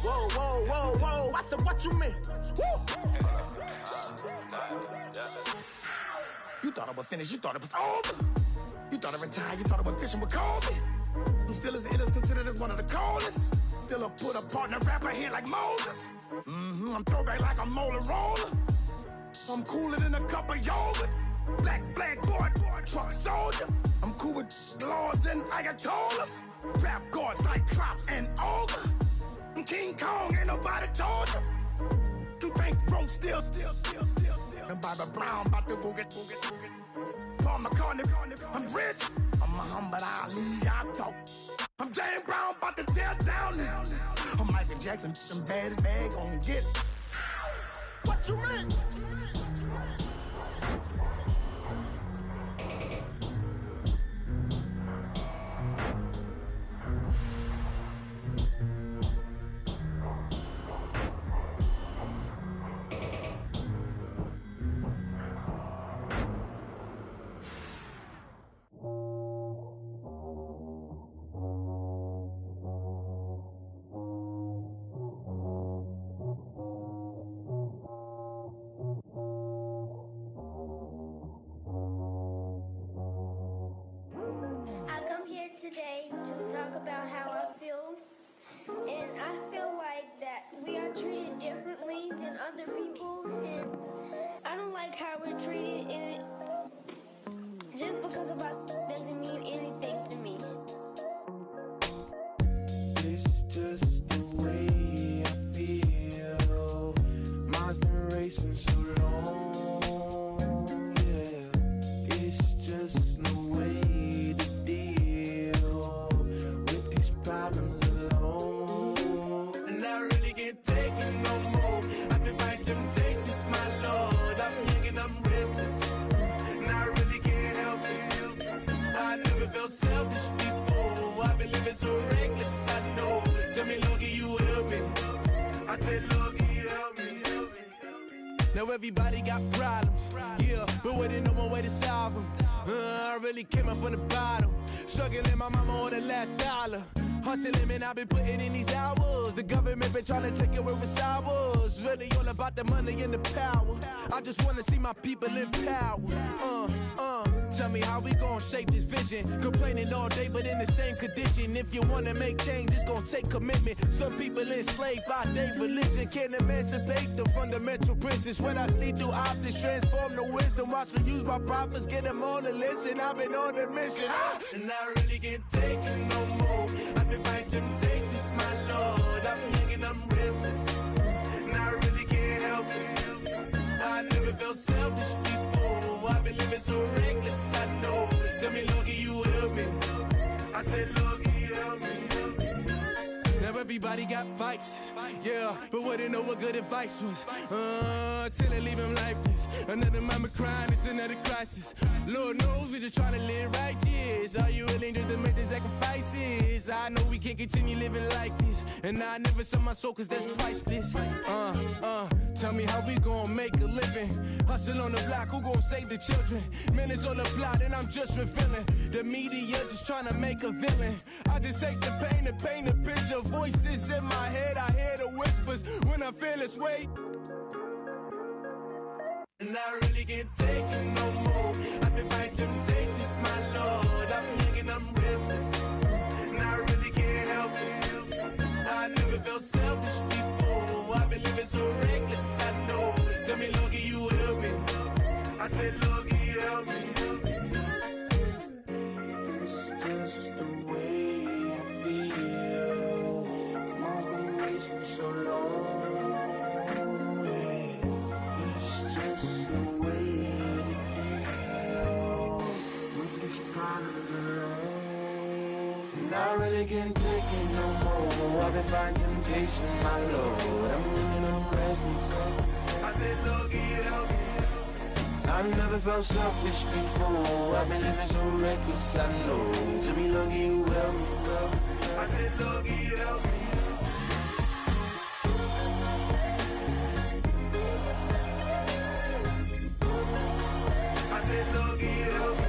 Whoa, I said, what you mean? Woo! You thought I was finished, you thought it was over. You thought I retired, you thought I went fishing with Kobe. I'm still as ill as considered as one of the coldest. Still a put a partner rapper here like Moses. I'm throwback like a molar roller. I'm cooler than a cup of yogurt. Black flag boy, truck soldier. I'm cool with laws and ayatollahs. Rap gods like Cyclops and Ogre. I'm King Kong, ain't nobody told you. You think Rome still. And Barbara Brown about to go get. Paul McCartney, I'm rich. I'm Muhammad Ali, I talk. I'm James Brown, about to tear down this. I'm Michael Jackson, some bad bag gon' get. What you mean? Today to talk about how I feel, and I feel like that we are treated differently than other people, and I don't like how we're treated, and just because of us doesn't mean anything to me. It's just the way I feel. Mine's been racing so long, yeah. It's just no way to problems alone, and I really can't take it no more. I've been fighting temptations, my lord. I'm young and I'm restless, and I really can't help it. I never felt selfish before. I've been living so reckless, I know. Tell me, Lord, can you help me? I said, Lord, can you help me? Now everybody got problems, yeah, but waiting no one way to solve them. I really came up from the bottom, struggling my mama on the last dollar. Hustling, man, I've been putting in these hours. The government been trying to take away what's ours. Really all about the money and the power. I just wanna see my people in power. Tell me how we gon' shape this vision. Complaining all day, but in the same condition. If you wanna make change, it's gon' take commitment. Some people enslaved by their religion. Can't emancipate the fundamental principles. What I see through optics transform the wisdom. Watch me use my prophets, get them on the list, and I've been on a mission. And I really can't take it no more. I've been fighting temptations, my lord. I'm young and I'm restless, and I really can't help it. I never felt selfish before. I've been living so reckless, I know. Tell me, Lord, can you help me? I said, Lord, can you help me? Now every everybody got fights. Yeah, but wouldn't know what good advice was. Till they leave him lifeless. Another mama crying, it's another crisis. Lord knows we just trying to live righteous. Are you willing just to make the sacrifices? I know we can't continue living like this. And I never sell my soul cause that's priceless. Tell me how we gon' make a living. Hustle on the block, who gon' save the children? Man, it's all a plot and I'm just revealing. The media just trying to make a villain. I just take the pain and paint a picture. Voices in my head, I hear the whispers when I feel this way. And I really can't take it no more. I've been fighting temptations, my Lord. I'm young and I'm restless. And I really can't help it. I never felt selfish before. I've been living so reckless, I know. Tell me, Lord, can you help me? I said, Lord, can you help me? It's just the way I feel. Mom's been wasting so long. It's just the way to deal with these problems alone. And I really can't take it no more. I've been fighting temptations, my Lord. I'm living on restless. I said, Lord, can you help me? I've never felt selfish before. I've been living so reckless, I know. To me, Lord, can you help me? I said, Lord, can you help me? I said, Lord, can you help me?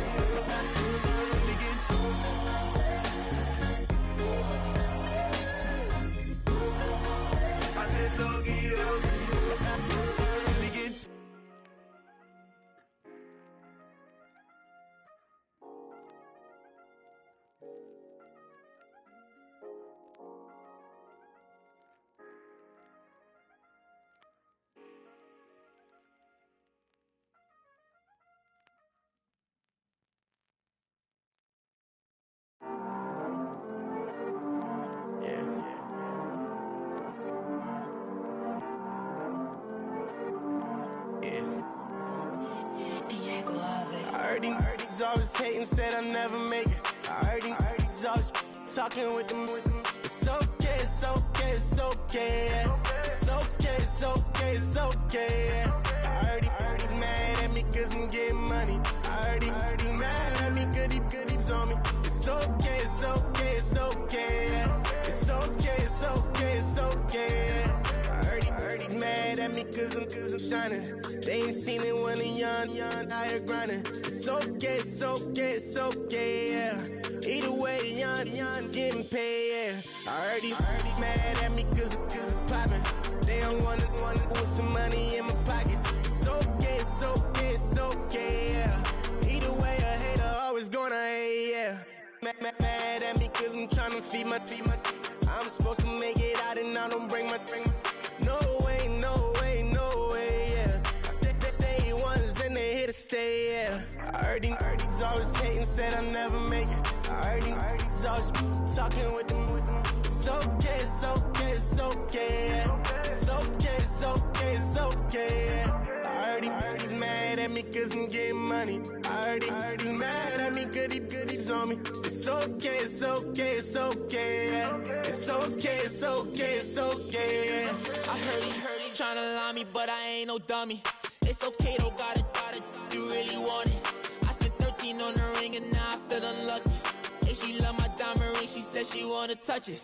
He's always hating, said I'll never make it. I heard he's always talking with them. It's okay, it's okay, it's okay. It's okay, it's okay, it's okay. I heard he's mad at me cause I'm getting money. I heard he's mad at me cause he's on me. It's okay, it's okay, it's okay. It's okay, it's okay, it's okay. I heard he's mad at me cause I'm shining. They ain't seen it when I'm young, out here grinding. It's okay, it's okay, it's okay, yeah. Either way, young, getting paid, yeah. I heard he's mad at me cause I'm poppin'. They don't wanna with some money in my pockets. It's okay, it's okay, it's okay, yeah. Either way, a hater always gonna hate, yeah. Mad at me cause I'm tryna feed my I'm supposed to make it out and I don't bring my no way, no way, no way, yeah. They ones and they here to stay, yeah. I heard he's always hating, said I'll never make it. I heard he's always talking with them. It's okay, it's okay, it's okay, yeah. It's okay, it's okay, it's okay, yeah. I heard he's mad at me cause I'm getting money. I heard he's mad at me cause he's on me. It's okay, it's okay, it's okay, yeah. It's okay, it's okay, it's okay, yeah. I heard he tryna lie me, but I ain't no dummy. It's okay, though, got it, you really want it. I spent 13 on the ring and now I feel unlucky. Hey, she love my diamond ring, she said she wanna touch it.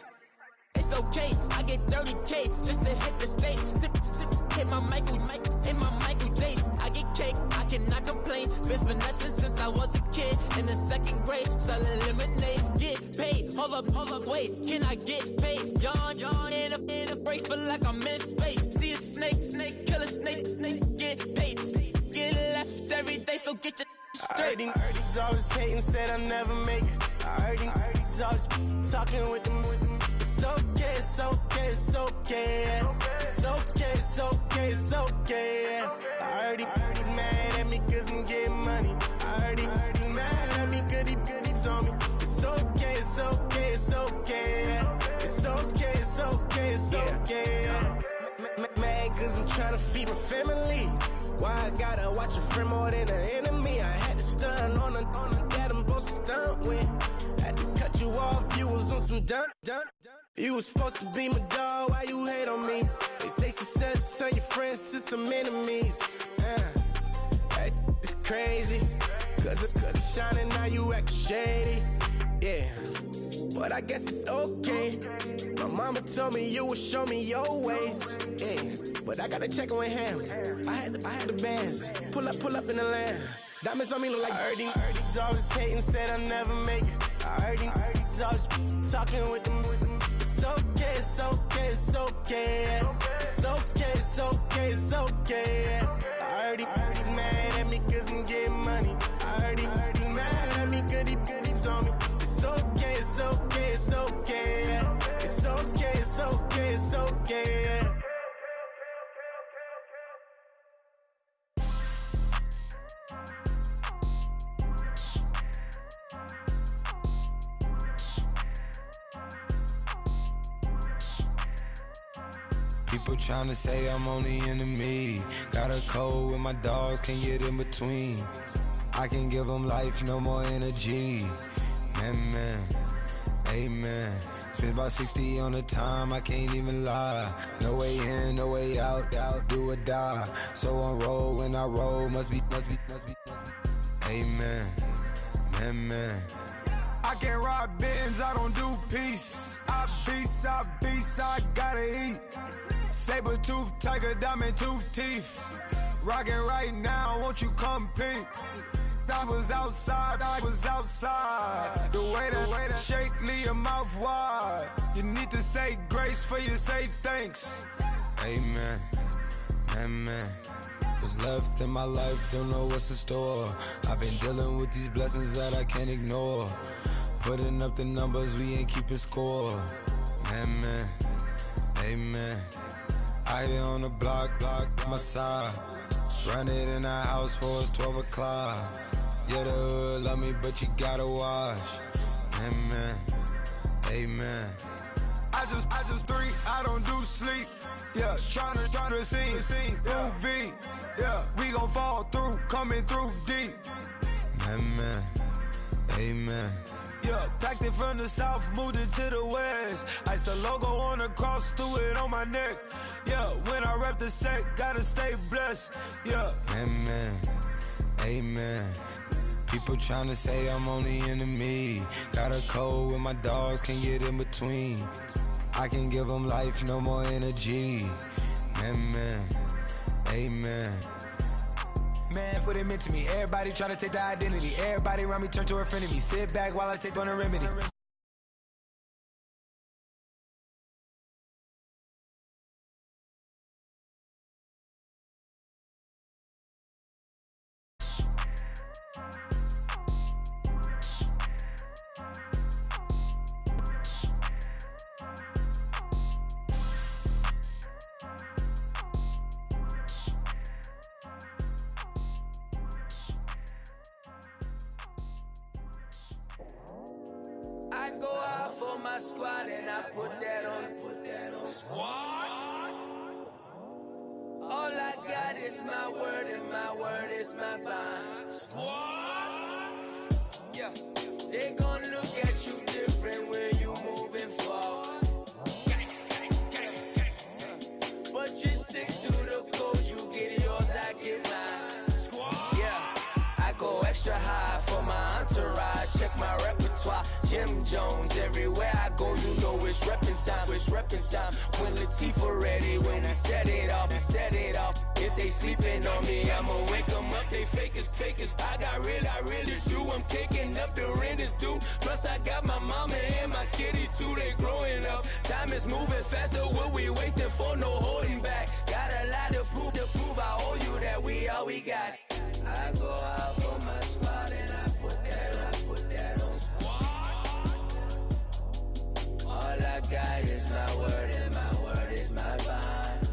It's okay, I get 30K just to hit the stage. Hit my Michael, in my Michael J. I get cake, I cannot complain. Been finessing since I was a kid. In the second grade, selling lemonade. Get paid, hold up, wait, can I get paid? Yawn, in a break, feel like I'm in space. See a snake, kill a snake, get paid. Get left every day, so get your straight. I heard he's always hating, said I'll never make it. I heard he's always talking with them. It's okay, it's okay, it's okay. It's okay, it's okay, it's okay. I heard he's mad at me cause I'm getting money. I heard he's mad at me cause he's on me. It's okay, it's okay, it's okay. It's okay, it's okay, it's okay. Mad cause I'm trying to feed my family. Why I gotta watch a friend more than an enemy? I had to stun on the that I'm supposed to stunt with. Had to cut you off, you was on some dun. You was supposed to be my dog, why you hate on me? They say success turn your friends to some enemies. That is crazy. Cause it's shining, now you act shady. Yeah, but I guess it's okay. My mama told me you would show me your ways. Yeah, but I gotta check with him. I had the bands. Pull up in the land. Diamonds on me look like Erdy. Erdy's always hating, said I'll never make it. Erdy's always talking with them. It's okay, it's okay, it's okay. It's okay, it's okay, it's okay. Erdy's mad at me cause I'm getting money. Erdy's mad at me cause he's on me. It's okay, it's okay, it's okay. It's okay, it's okay, it's okay. People tryna say I'm on the enemy. Got a cold with my dogs, can't get in between. I can give them life, no more energy. Man, amen. Spent about 60 on the time, I can't even lie. No way in, no way out, do or die. So on roll, when I roll, must be. Amen, man. I can't ride Benz, I don't do peace. I beast, I gotta eat. Saber tooth, tiger, diamond tooth teeth. Rockin' right now, won't you come peep? I was outside. The way to shake, leave your mouth wide. You need to say grace for you say thanks. Amen, man. What's left in my life, don't know what's in store. I've been dealing with these blessings that I can't ignore. Putting up the numbers, we ain't keeping score. Man, amen. I here on the block, my side. Run it in the house for us 12 o'clock. Yeah, the hood love me, but you gotta watch. Amen. I just three, I don't do sleep. Yeah, tryna see UV. Yeah, we gon' fall through, coming through deep. Amen. Yeah, packed it from the south, moved it to the west. Iced the logo on the cross, threw it on my neck. Yeah, when I rep the set, gotta stay blessed. Yeah. Amen. People tryna say I'm on the enemy. Got a cold with my dogs, can't get in between. I can give them life, no more energy. Amen. Man, what it meant to me. Everybody try to take the identity. Everybody around me turn to a friend of me. Sit back while I take on a remedy. I go out for my squad and I put that on. Squad? All I got is my word and my word is my bond. Squad? Yeah. They gon' look at you different when you moving forward. But you stick to the code, you get yours, I get mine. Squad? Yeah. I go extra high for my entourage. Check my repertoire. Jim Jones, everywhere I go, you know it's reppin' time. When Latifah ready, when we set it off. If they sleeping on me, I'ma wake them up. They fakers. I really do. I'm caking up, the rent is due. Plus I got my mama and my kiddies too, they growing up. Time is moving faster, what we wasting for, no holding back. Got a lot to prove, I owe you that we all we got. I go out for my squad and I put that on. All I got is my word and my word is my bond.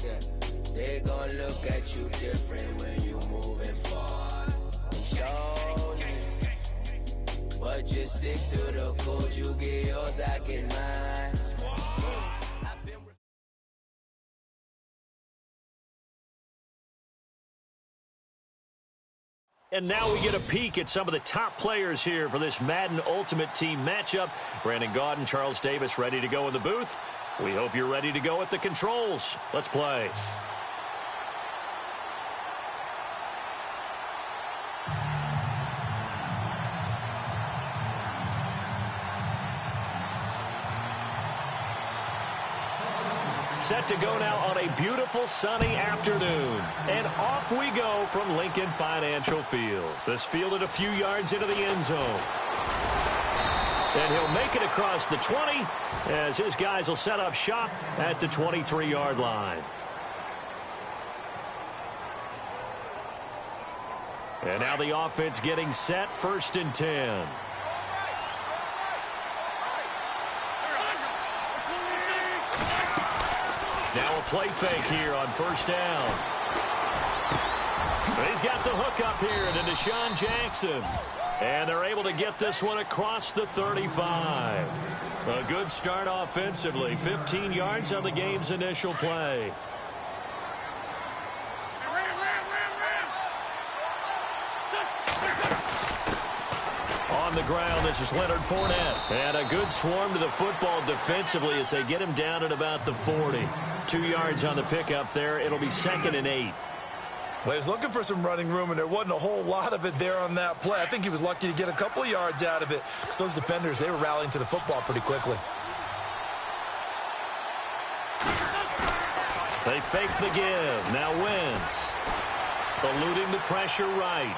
Yeah, they gon' look at you different when you moving forward. Show this, but just stick to the code. You get yours, I get mine. And now we get a peek at some of the top players here for this Madden Ultimate Team matchup. Brandon Gaudin, Charles Davis ready to go in the booth. We hope you're ready to go at the controls. Let's play. Set to go now on a beautiful sunny afternoon. And off we go from Lincoln Financial Field. This fielded a few yards into the end zone. And he'll make it across the 20 as his guys will set up shop at the 23-yard line. And now the offense getting set, 1st and 10. Now a play fake here on 1st down. He's got the hook up here to Deshaun Jackson. And they're able to get this one across the 35. A good start offensively. 15 yards on the game's initial play. On the ground, this is Leonard Fournette. And a good swarm to the football defensively as they get him down at about the 40. 2 yards on the pickup there. It'll be 2nd and 8. Well, he was looking for some running room, and there wasn't a whole lot of it there on that play. I think he was lucky to get a couple of yards out of it because those defenders, they were rallying to the football pretty quickly. They fake the give. Now Wentz. Eluding the pressure right.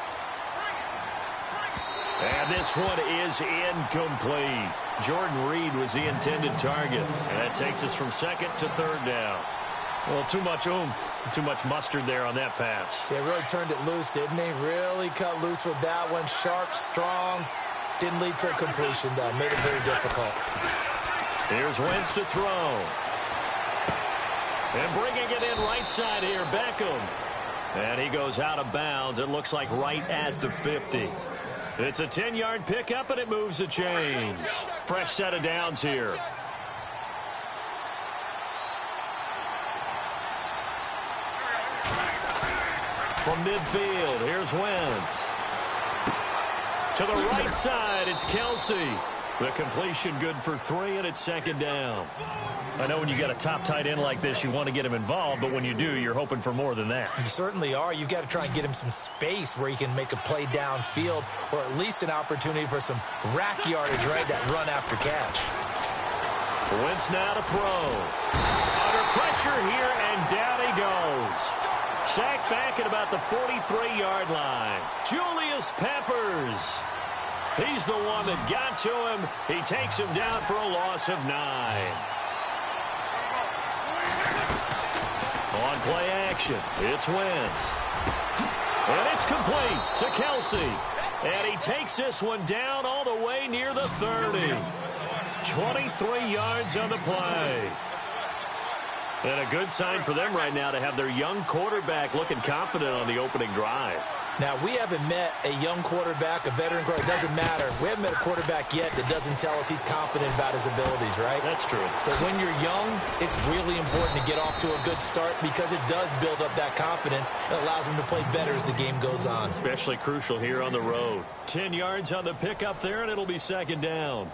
And this one is incomplete. Jordan Reed was the intended target. And that takes us from 2nd to 3rd down. Well, too much oomph, too much mustard there on that pass. Yeah, really turned it loose, didn't he? Really cut loose with that one. Sharp, strong. Didn't lead to a completion, though. Made it very difficult. Here's Wentz to throw. And bringing it in right side here, Beckham. And he goes out of bounds. It looks like right at the 50. It's a 10-yard pickup, and it moves the chains. Fresh set of downs here. From midfield, here's Wentz. To the right side, it's Kelsey. The completion good for 3, and it's 2nd down. I know when you got a top tight end like this, you want to get him involved, but when you do, you're hoping for more than that. You certainly are. You've got to try and get him some space where he can make a play downfield, or at least an opportunity for some rack yardage, right? That run after catch. Wentz now to throw. Under pressure here, and down he goes. Sacked back at about the 43-yard line. Julius Peppers. He's the one that got to him. He takes him down for a loss of 9. On play action, it's Wentz. And it's complete to Kelsey. And he takes this one down all the way near the 30. 23 yards on the play. And a good sign for them right now to have their young quarterback looking confident on the opening drive. Now, we haven't met a young quarterback, a veteran quarterback. It doesn't matter. We haven't met a quarterback yet that doesn't tell us he's confident about his abilities, right? That's true. But when you're young, it's really important to get off to a good start because it does build up that confidence and allows him to play better as the game goes on. Especially crucial here on the road. 10 yards on the pickup there, and it'll be 2nd down.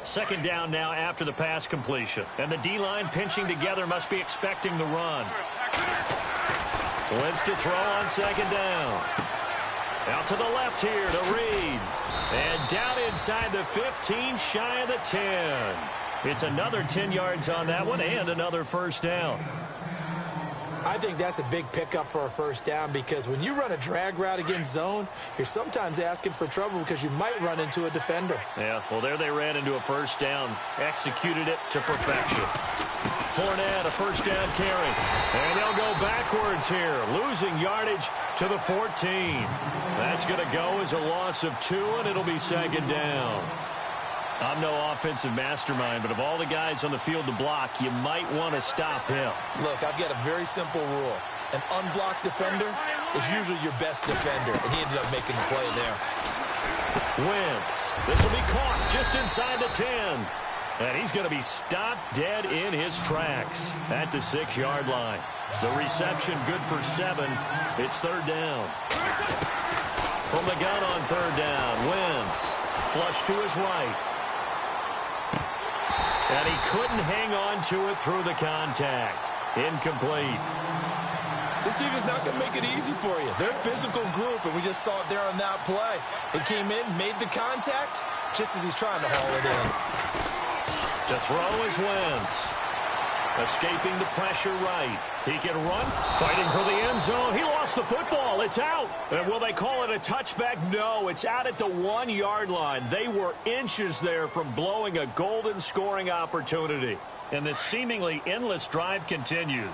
Second down now after the pass completion. And the D-line pinching together must be expecting the run. Wentz to throw on 2nd down. Out to the left here to Reed. And down inside the 15, shy of the 10. It's another 10 yards on that one and another 1st down. I think that's a big pickup for a 1st down because when you run a drag route against zone, you're sometimes asking for trouble because you might run into a defender. Yeah, well, there they ran into a 1st down. Executed it to perfection. Fournette, a 1st down carry. And they'll go backwards here, losing yardage to the 14. That's going to go as a loss of 2, and it'll be 2nd down. I'm no offensive mastermind, but of all the guys on the field to block, you might want to stop him. Look, I've got a very simple rule. An unblocked defender is usually your best defender, and he ended up making the play there. Wentz. This will be caught just inside the 10. And he's going to be stopped dead in his tracks at the 6-yard line. The reception good for 7. It's third down. From the gun on third down, Wentz. Flush to his right. And he couldn't hang on to it through the contact. Incomplete. This team is not going to make it easy for you. They're a physical group, and we just saw it there on that play. They came in, made the contact, just as he's trying to haul it in. To throw is Wentz. Escaping the pressure right. He can run. Fighting for the end zone. He lost the football. It's out. And will they call it a touchback? No, it's out at the 1-yard line. They were inches there from blowing a golden scoring opportunity. And this seemingly endless drive continues.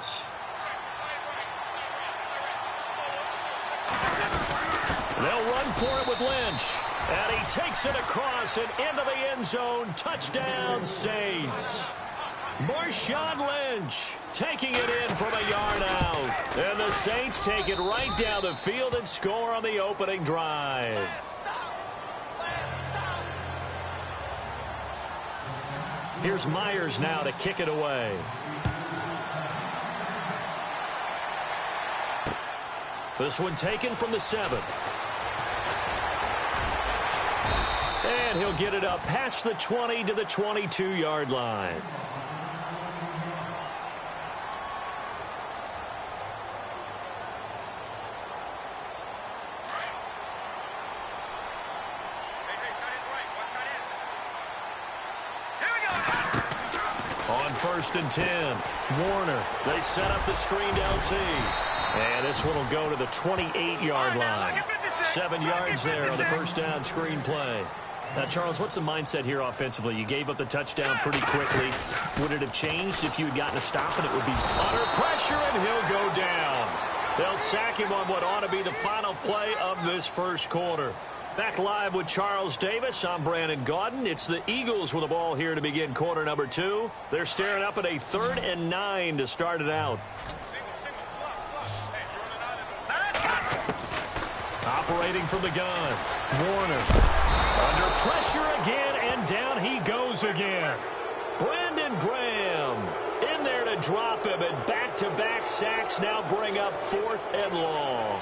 They'll run for it with Lynch. And he takes it across and into the end zone. Touchdown, Saints. Marshawn Lynch taking it in from a yard out. And the Saints take it right down the field and score on the opening drive. Here's Myers now to kick it away. This one taken from the 7. And he'll get it up past the 20 to the 22-yard line. On 1st and 10, Warner. They set up the screened LT. And this one will go to the 28-yard line. 7 yards there on the first down screen play. Now, Charles, what's the mindset here offensively? You gave up the touchdown pretty quickly. Would it have changed if you had gotten a stop and it would be under pressure and he'll go down? They'll sack him on what ought to be the final play of this first quarter. Back live with Charles Davis. I'm Brandon Gaudin. It's the Eagles with the ball here to begin quarter number 2. They're staring up at a 3rd and 9 to start it out. Operating from the gun, Warner. Under pressure again, and down he goes again. Brandon Graham in there to drop him, and back-to-back sacks now bring up 4th and long.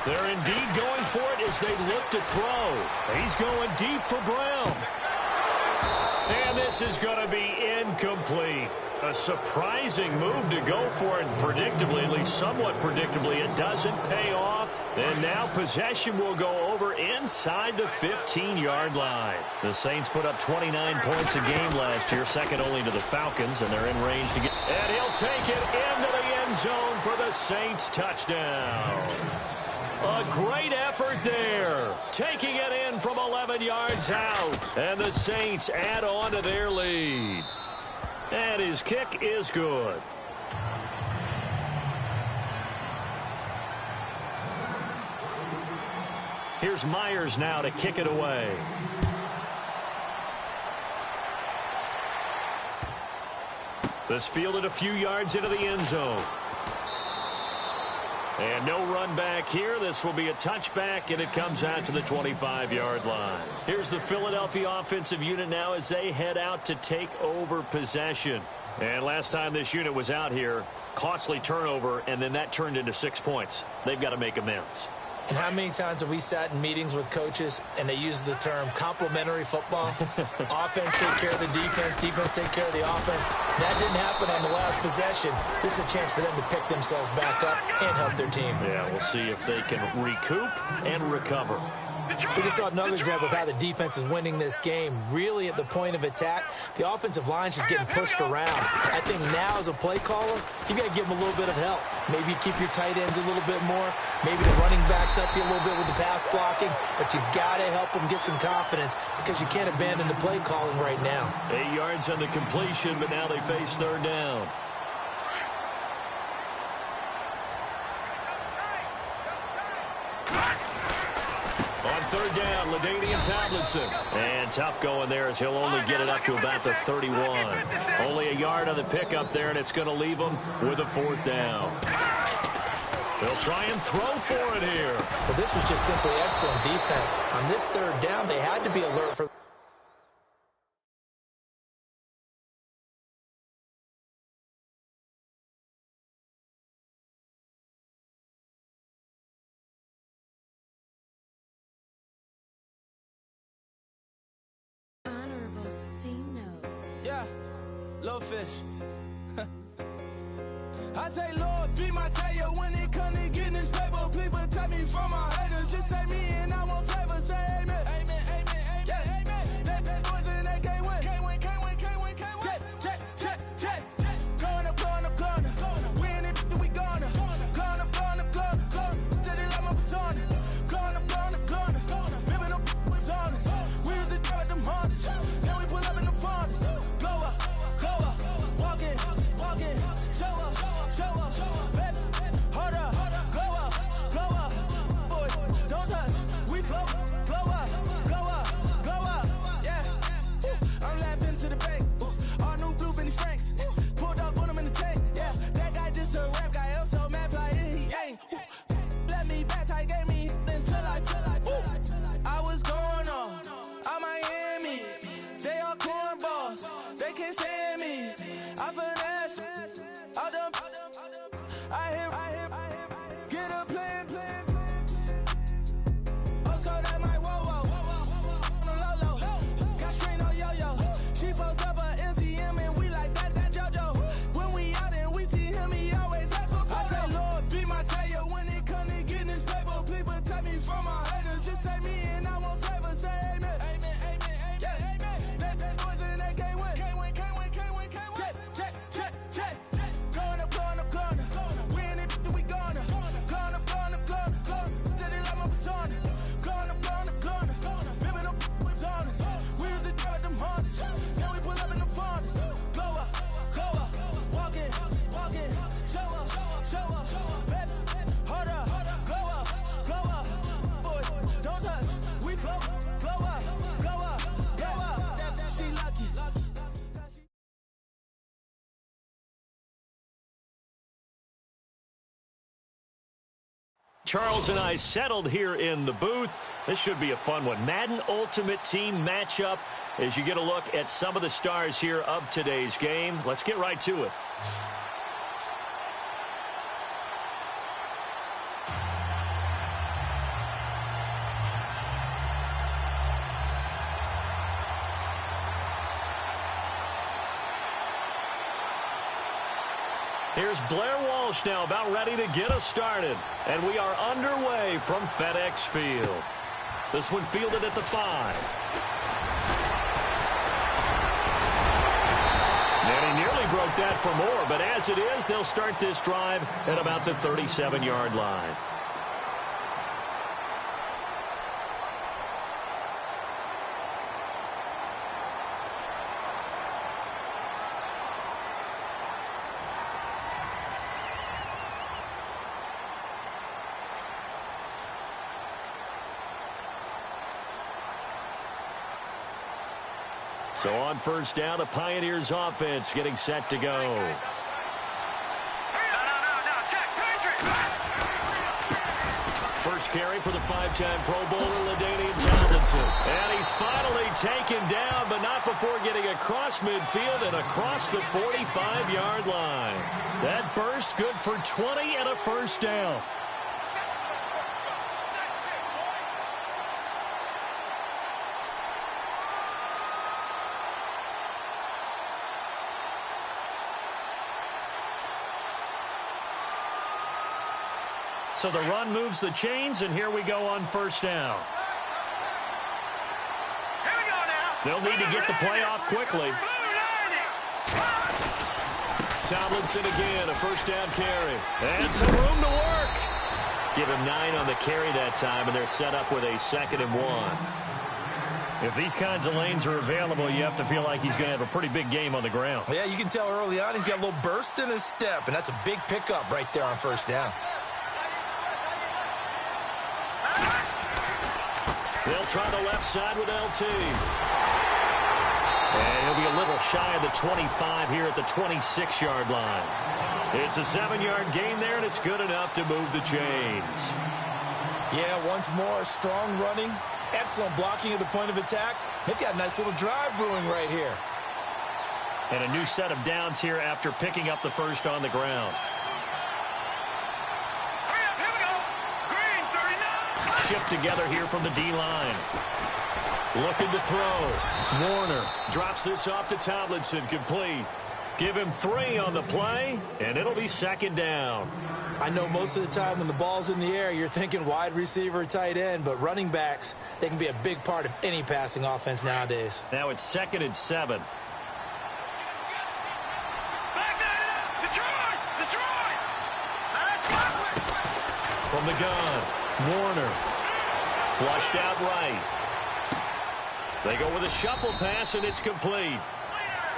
They're indeed going for it as they look to throw. He's going deep for Brown. And this is going to be incomplete. A surprising move to go for it, predictably, at least somewhat predictably. It doesn't pay off. And now possession will go over inside the 15-yard line. The Saints put up 29 points a game last year, second only to the Falcons, and they're in range to get. And he'll take it into the end zone for the Saints touchdown. A great effort there, taking it in from 11 yards out, and the Saints add on to their lead. And his kick is good. Here's Myers now to kick it away. This fielded a few yards into the end zone. And no run back here. This will be a touchback, and it comes out to the 25-yard line. Here's the Philadelphia offensive unit now as they head out to take over possession. And last time this unit was out here, costly turnover, and then that turned into 6 points. They've got to make amends. And how many times have we sat in meetings with coaches and they use the term complementary football? Offense take care of the defense, defense take care of the offense. That didn't happen on the last possession. This is a chance for them to pick themselves back up and help their team. Yeah, we'll see if they can recoup and recover. We just saw another example of how the defense is winning this game. Really at the point of attack, the offensive line is just getting pushed around. I think now as a play caller, you got to give them a little bit of help. Maybe keep your tight ends a little bit more. Maybe the running backs help you a little bit with the pass blocking. But you've got to help them get some confidence because you can't abandon the play calling right now. 8 yards on the completion, but now they face third down. On third down, LaDainian Tomlinson. And tough going there as he'll only get it up to about the 31. Only a yard on the pickup there, and it's going to leave him with a fourth down. They'll try and throw for it here. Well, this was just simply excellent defense. On this third down, they had to be alert for... Honorable C notes. Yeah, little fish. I say, Lord, be my savior when it comes to getting this paper. Please protect me from my haters. Just say me and I won't save us. Say amen. Amen, amen, amen. Yeah, amen. That boys and they can't win. Can't win, can't win, can't win, can't win. Check. Going up. Win it, we gonna. Going up. Did it like my persona. Going up. Ripping up was honest. We used to drive at them Hondas. Then we pull up in the Fondas. Glow up. Walking. Show up. Baby, hold up. Glow up. Boy, don't touch. We flow. Glow up. Yeah. I'm laughing to the bank. All new blue Benny Franks. Pulled up on him in the tank. Yeah, that guy just a rap guy. I'm so mad fly in, he ain't. Let me back, I gave me until I was going on. I'm Miami. They all cornballs. They can't stand me. I finesse. I done. I hear. Get a plan. Let's go that my whoa. Low. Got strain on yo. She post up a MCM and we like that JoJo. When we out and we see him, he always ask for photo. I say, Lord, be my savior when it comes to getting this paper. Please protect me from my haters. Just say me and I won't save us. Say amen. Amen. Yeah, amen. That boys and they can't win. Can't win. Check. Going up. Win it, we gonna. Going up. Did it like my persona. Going up. Ripping up was honest. We used to drive at them Hondas. Then we pull up in the Fondas. Glow up. Walking. Show up. Baby, hold up. Glow up. Boy, don't touch. We flow. Glow up. She lucky. Charles and I settled here in the booth. This should be a fun one. Madden Ultimate Team matchup as you get a look at some of the stars here of today's game. Let's get right to it. Here's Blair Walsh now about ready to get us started. And we are underway from FedEx Field. This one fielded at the 5. And he nearly broke that for more, but as it is, they'll start this drive at about the 37-yard line. So on first down, the Pioneers offense getting set to go. First carry for the 5-time Pro Bowler, LaDainian Tomlinson. And he's finally taken down, but not before getting across midfield and across the 45-yard line. That burst good for 20 and a first down. So the run moves the chains, and here we go on first down. Here we go now. They'll need to get the play off quickly. Tomlinson again, a first down carry. And some room to work. Give him 9 on the carry that time, and they're set up with a 2nd and 1. If these kinds of lanes are available, you have to feel like he's going to have a pretty big game on the ground. Yeah, you can tell early on he's got a little burst in his step, and that's a big pickup right there on first down. They'll try the left side with LT. And he'll be a little shy of the 25 here at the 26-yard line. It's a 7-yard gain there, and it's good enough to move the chains. Yeah, once more, strong running, excellent blocking at the point of attack. They've got a nice little drive brewing right here. And a new set of downs here after picking up the first on the ground. Here we go. Green, 39. Shipped together here from the D-line. Looking to throw. Warner drops this off to Tomlinson, complete. Give him 3 on the play, and it'll be second down. I know most of the time when the ball's in the air, you're thinking wide receiver, tight end, but running backs, they can be a big part of any passing offense nowadays. Now it's 2nd and 7. Detroit! From the gun, Warner. Flushed out right. They go with a shuffle pass, and it's complete.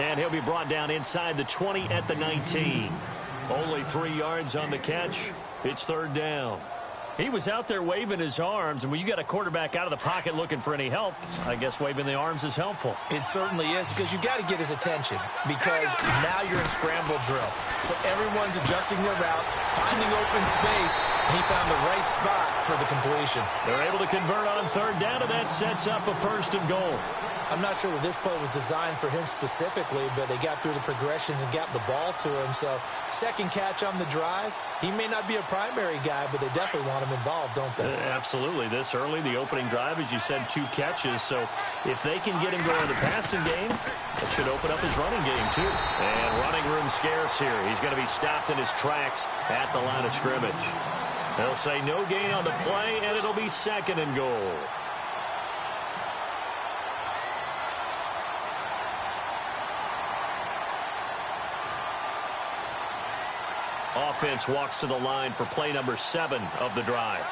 And he'll be brought down inside the 20 at the 19. Only 3 yards on the catch. It's third down. He was out there waving his arms, and when you got a quarterback out of the pocket looking for any help, I guess waving the arms is helpful. It certainly is, because you got to get his attention, because now you're in scramble drill. So everyone's adjusting their routes, finding open space, and he found the right spot for the completion. They're able to convert on third down, and that sets up a 1st and goal. I'm not sure that this play was designed for him specifically, but they got through the progressions and got the ball to him. So second catch on the drive. He may not be a primary guy, but they definitely want him involved, don't they? Absolutely. This early, the opening drive, as you said, 2 catches. So if they can get him going in the passing game, it should open up his running game, too. And running room scarce here. He's going to be stopped in his tracks at the line of scrimmage. They'll say no gain on the play, and it'll be 2nd and goal. Offense walks to the line for play number 7 of the drive.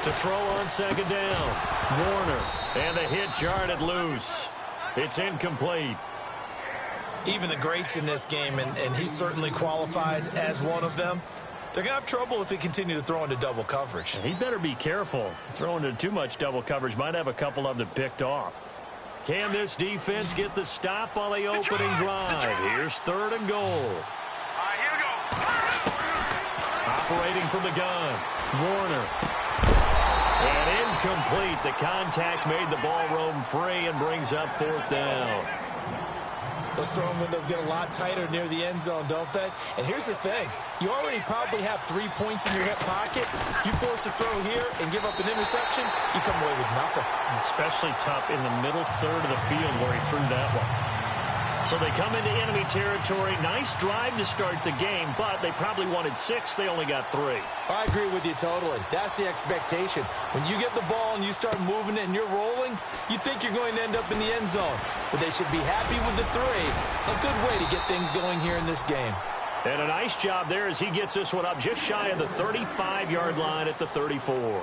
To throw on second down. Warner. And the hit jarred it loose. It's incomplete. Even the greats in this game, and he certainly qualifies as one of them, they're going to have trouble if they continue to throw into double coverage. He better be careful. Throwing into too much double coverage might have a couple of them picked off. Can this defense get the stop on the opening drive? Here's 3rd and goal. Here we go. Operating from the gun. Warner. And incomplete. The contact made the ball roam free and brings up 4th down. Those throwing windows get a lot tighter near the end zone, don't they? And here's the thing. You already probably have 3 points in your hip pocket. You force a throw here and give up an interception, you come away with nothing. Especially tough in the middle third of the field where he threw that one. So they come into enemy territory. Nice drive to start the game, but they probably wanted 6. They only got 3. I agree with you totally. That's the expectation. When you get the ball and you start moving it and you're rolling, you think you're going to end up in the end zone. But they should be happy with the 3. A good way to get things going here in this game. And a nice job there as he gets this one up just shy of the 35-yard line at the 34.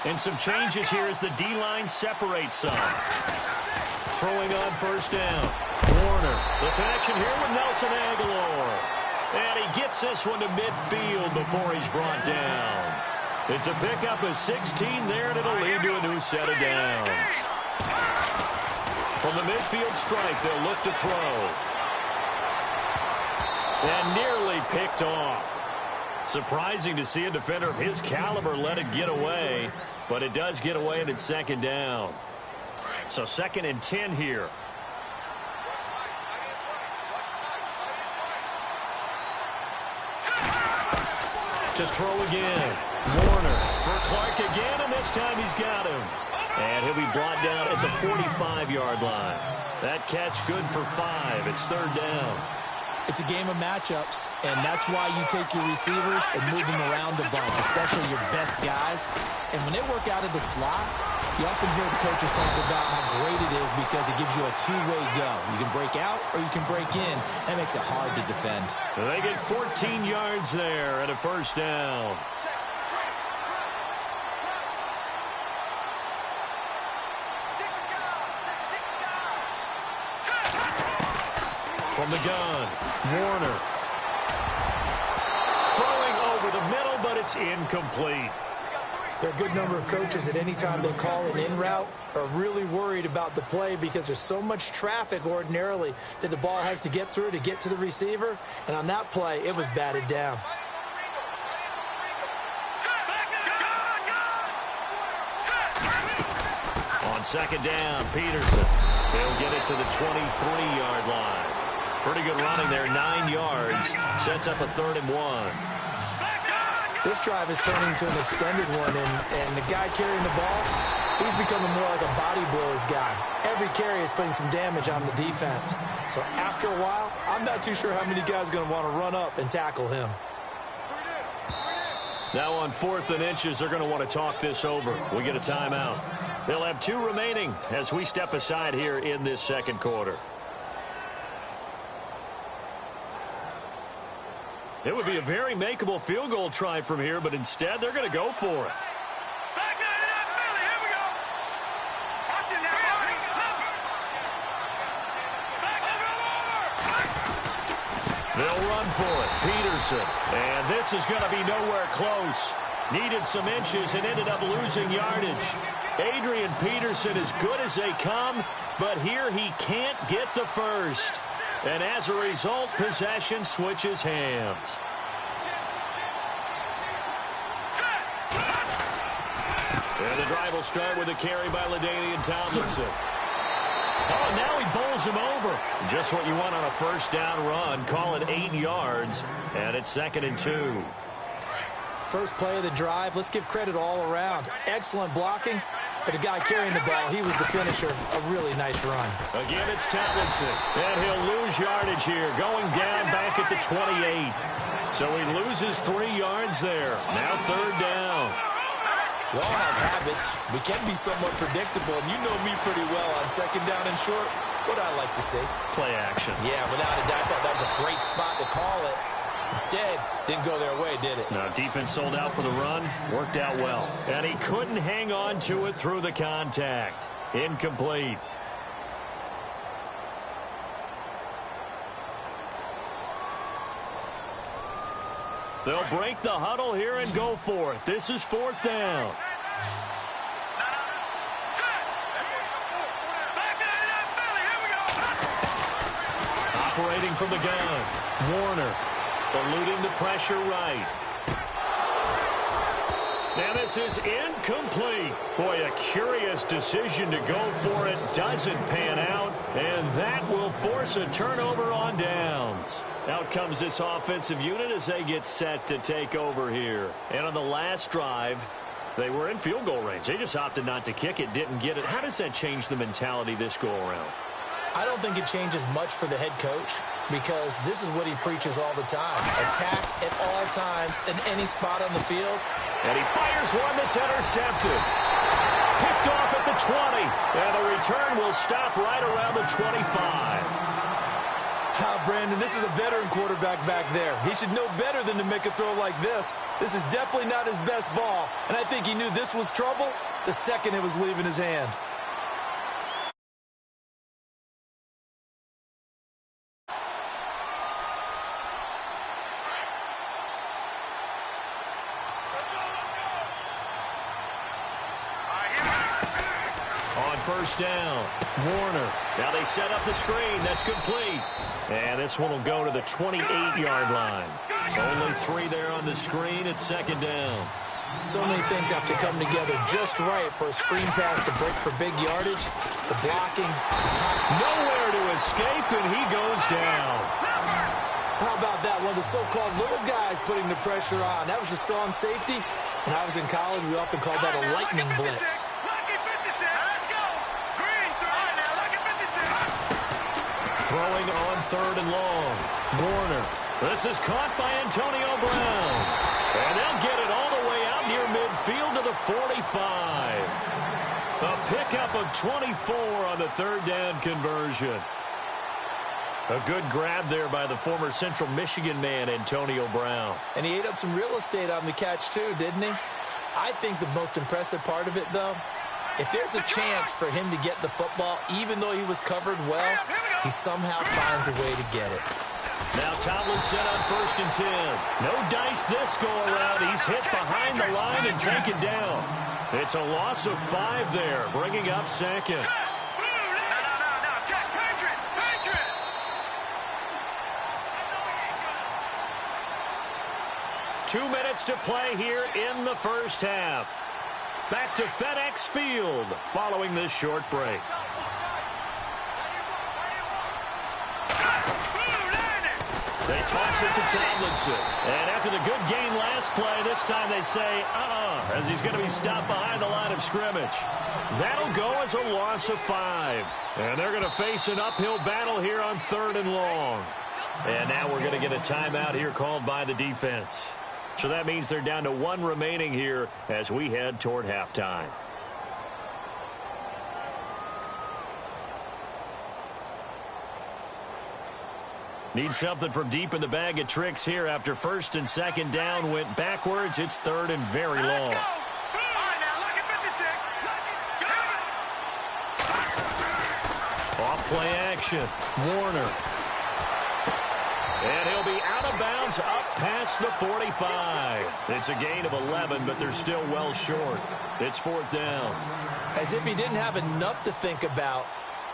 And some changes here as the D-line separates some. Throwing on 1st down. Warner. The connection here with Nelson Aguilar. And he gets this one to midfield before he's brought down. It's a pickup of 16 there, and it'll lead to a new set of downs. From the midfield strike, they'll look to throw. And nearly picked off. Surprising to see a defender of his caliber let it get away, but it does get away, and it's 2nd down. So 2nd and 10 here. To throw again. Warner for Clark again, and this time he's got him. And he'll be brought down at the 45-yard line. That catch good for 5. It's 3rd down. It's a game of matchups, and that's why you take your receivers and move them around a bunch, especially your best guys. And when they work out of the slot, you often hear the coaches talk about how great it is because it gives you a two-way go. You can break out or you can break in. That makes it hard to defend. They get 14 yards there and a first down. From the gun, Warner. Throwing over the middle, but it's incomplete. There are a good number of coaches that any time they call an in route are really worried about the play because there's so much traffic ordinarily that the ball has to get through to get to the receiver. And on that play, it was batted down. On second down, Peterson. He'll get it to the 23-yard line. Pretty good running there, 9 yards. Sets up a 3rd and 1. This drive is turning into an extended one, and the guy carrying the ball, he's becoming more like a body blows guy. Every carry is putting some damage on the defense. So after a while, I'm not too sure how many guys are going to want to run up and tackle him. Now on 4th and inches, they're going to want to talk this over. We get a timeout. They'll have 2 remaining as we step aside here in this second quarter. It would be a very makeable field goal try from here, but instead they're going to go for it. They'll run for it. Peterson. And this is going to be nowhere close. Needed some inches and ended up losing yardage. Adrian Peterson as good as they come, but here he can't get the first. And as a result, possession switches hands. And the drive will start with a carry by LaDainian Tomlinson. Oh, now he bowls him over. Just what you want on a first down run. Call it 8 yards, and it's 2nd and 2. First play of the drive, let's give credit all around. Excellent blocking. But the guy carrying the ball, he was the finisher. A really nice run. Again, it's Tomlinson. And he'll lose yardage here. Going down back at the 28. So he loses 3 yards there. Now 3rd down. We all have habits. We can be somewhat predictable. And you know me pretty well on 2nd down and short. What I like to see? Play action. Yeah, without a doubt. I thought that was a great spot to call it. Instead, didn't go their way, did it? No, defense sold out for the run. Worked out well. And he couldn't hang on to it through the contact. Incomplete. They'll break the huddle here and go for it. This is 4th down. Operating from the gun. Warner. Eluding the pressure right. Now this is incomplete. Boy, a curious decision to go for it. Doesn't pan out. And that will force a turnover on downs. Out comes this offensive unit as they get set to take over here. And on the last drive, they were in field goal range. They just opted not to kick it, didn't get it. How does that change the mentality this go around? I don't think it changes much for the head coach because this is what he preaches all the time. Attack at all times in any spot on the field. And he fires one that's intercepted. Picked off at the 20. And the return will stop right around the 25. Brandon, this is a veteran quarterback back there. He should know better than to make a throw like this. This is definitely not his best ball. And I think he knew this was trouble the second it was leaving his hand. First down, Warner. Now they set up the screen. That's complete. And this one will go to the 28-yard line. Only 3 there on the screen. It's 2nd down. So many things have to come together just right for a screen pass to break for big yardage. The blocking. Nowhere to escape, and he goes down. How about that? One of the so-called little guys putting the pressure on. That was the strong safety. When I was in college, we often called that a lightning blitz. Throwing on 3rd and long. Warner. This is caught by Antonio Brown. And they'll get it all the way out near midfield to the 45. A pickup of 24 on the third down conversion. A good grab there by the former Central Michigan man, Antonio Brown. And he ate up some real estate on the catch, too, didn't he? I think the most impressive part of it, though, if there's a chance for him to get the football, even though he was covered well, he somehow finds a way to get it. Now Tomlinson on 1st and 10. No dice this go-around. He's hit behind the line and taken down. It's a loss of 5 there, bringing up second. 2 minutes to play here in the first half. Back to FedEx Field following this short break. They toss it to Tomlinson. And after the good gain last play, this time they say, as he's going to be stopped behind the line of scrimmage. That'll go as a loss of 5. And they're going to face an uphill battle here on 3rd and long. And now we're going to get a timeout here called by the defense. So that means they're down to 1 remaining here as we head toward halftime. Need something from deep in the bag of tricks here after 1st and 2nd down went backwards. It's 3rd and very long. Off play action. Warner. And he'll be out of bounds up past the 45. It's a gain of 11, but they're still well short. It's 4th down. As if he didn't have enough to think about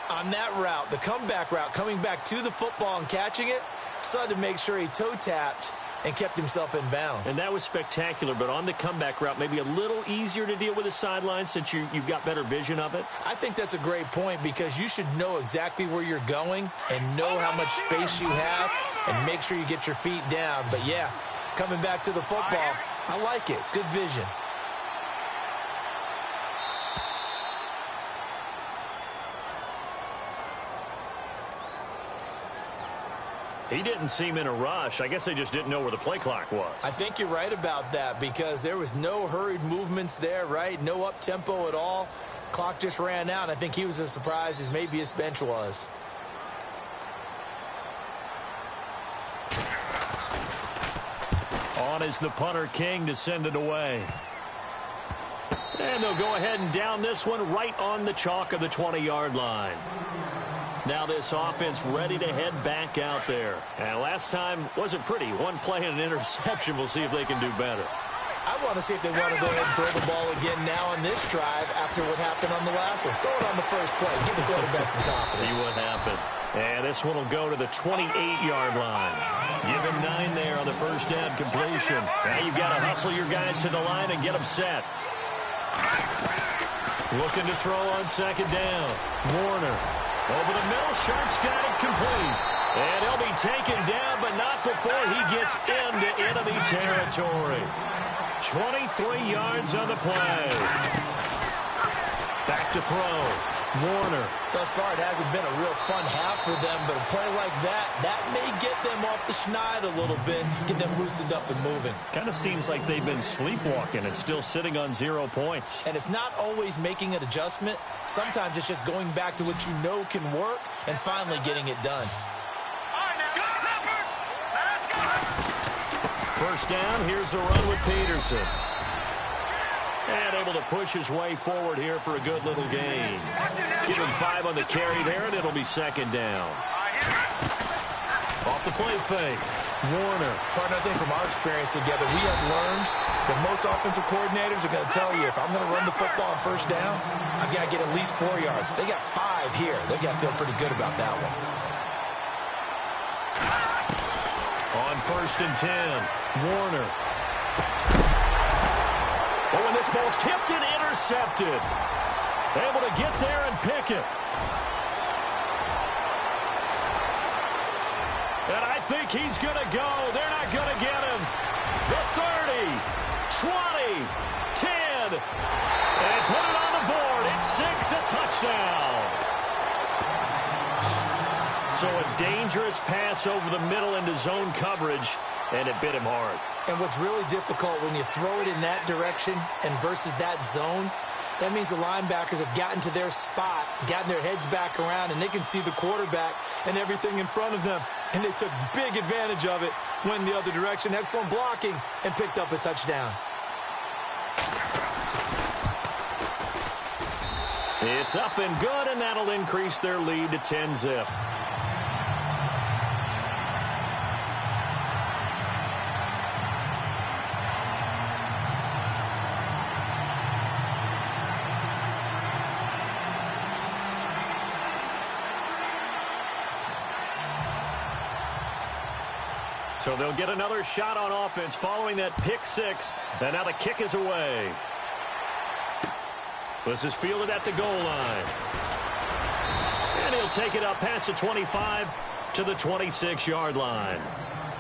on that route, the comeback route, coming back to the football and catching it, decided to make sure he toe-tapped and kept himself in bounds. And that was spectacular, but on the comeback route, maybe a little easier to deal with the sideline since you've got better vision of it? I think that's a great point because you should know exactly where you're going and know how much space you have and make sure you get your feet down. But, yeah, coming back to the football, I like it. Good vision. He didn't seem in a rush. I guess they just didn't know where the play clock was. I think you're right about that because there was no hurried movements there, right? No up-tempo at all. Clock just ran out. I think he was as surprised as maybe his bench was. On is the punter King to send it away. And they'll go ahead and down this one right on the chalk of the 20-yard line. Now this offense ready to head back out there. And last time wasn't pretty. One play and an interception. We'll see if they can do better. I want to see if they want to go ahead and throw the ball again now on this drive after what happened on the last one. Throw it on the first play. Give the quarterback some confidence. See what happens. And this one will go to the 28-yard line. Give him 9 there on the first down completion. Now you've got to hustle your guys to the line and get them set. Looking to throw on 2nd down. Warner. Over the middle, Sharp's got it complete. And he'll be taken down, but not before he gets into enemy territory. 23 yards on the play. Back to throw. Warner. Thus far, it hasn't been a real fun half for them, but a play like that may get them off the schneid a little bit, get them loosened up and moving. Kind of seems like they've been sleepwalking and still sitting on 0 points. And it's not always making an adjustment. Sometimes it's just going back to what you know can work and finally getting it done. First down, here's a run with Peterson. And able to push his way forward here for a good little gain. Give him 5 on the carry there, and it'll be 2nd down. Off the play fake. Warner. Partner, I think from our experience together, we have learned that most offensive coordinators are going to tell you, if I'm going to run the football on first down, I've got to get at least 4 yards. They got 5 here. They've got to feel pretty good about that one. On 1st and 10, Warner. Oh, and this ball's tipped and intercepted. Able to get there and pick it. And I think he's going to go. They're not going to get him. The 30, 20, 10. And put it on the board. It's 6, a touchdown. So a dangerous pass over the middle into zone coverage, and it bit him hard. And what's really difficult when you throw it in that direction and versus that zone, that means the linebackers have gotten to their spot, gotten their heads back around, and they can see the quarterback and everything in front of them. And they took big advantage of it, went the other direction, excellent blocking, and picked up a touchdown. It's up and good, and that'll increase their lead to 10-zip. So they'll get another shot on offense following that pick six. And now the kick is away. This is fielded at the goal line. And he'll take it up past the 25 to the 26-yard line.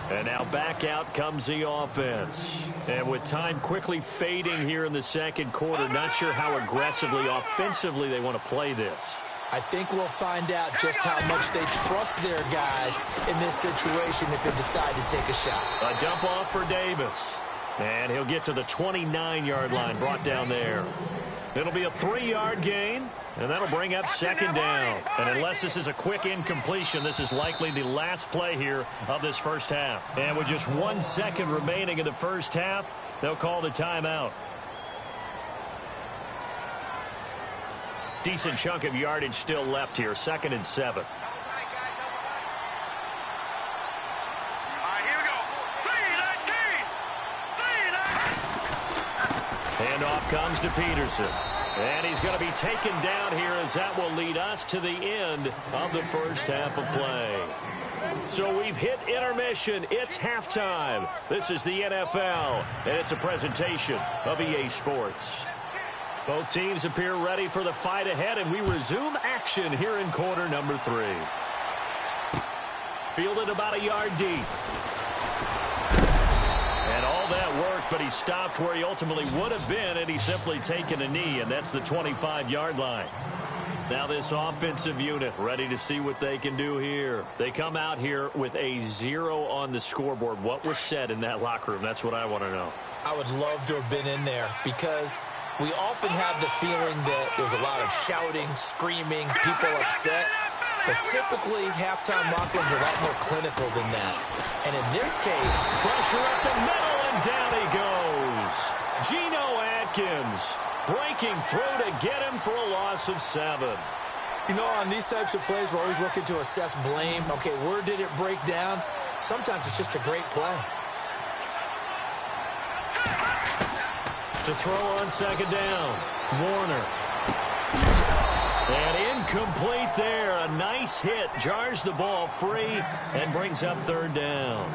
And now back out comes the offense. And with time quickly fading here in the second quarter, not sure how aggressively, offensively they want to play this. I think we'll find out just how much they trust their guys in this situation if they decide to take a shot. A dump off for Davis. And he'll get to the 29-yard line, brought down there. It'll be a 3-yard gain, and that'll bring up second down. And unless this is a quick incompletion, this is likely the last play here of this first half. And with just 1 second remaining in the first half, they'll call the timeout. Decent chunk of yardage still left here, 2nd and 7. Handoff comes to Peterson. And he's going to be taken down here as that will lead us to the end of the first half of play. So we've hit intermission. It's halftime. This is the NFL, and it's a presentation of EA Sports. Both teams appear ready for the fight ahead, and we resume action here in quarter number 3. Fielded about a yard deep. And all that work, but he stopped where he ultimately would have been, and he's simply taken a knee, and that's the 25-yard line. Now this offensive unit ready to see what they can do here. They come out here with a 0 on the scoreboard. What was said in that locker room? That's what I want to know. I would love to have been in there because we often have the feeling that there's a lot of shouting, screaming, people upset. But typically, halftime locker rooms are a lot more clinical than that. And in this case, pressure up the middle, and down he goes. Geno Atkins breaking through to get him for a loss of 7. You know, on these types of plays, we're always looking to assess blame. Okay, where did it break down? Sometimes it's just a great play. To throw on second down, Warner. And incomplete there. A nice hit. Jars the ball free and brings up third down.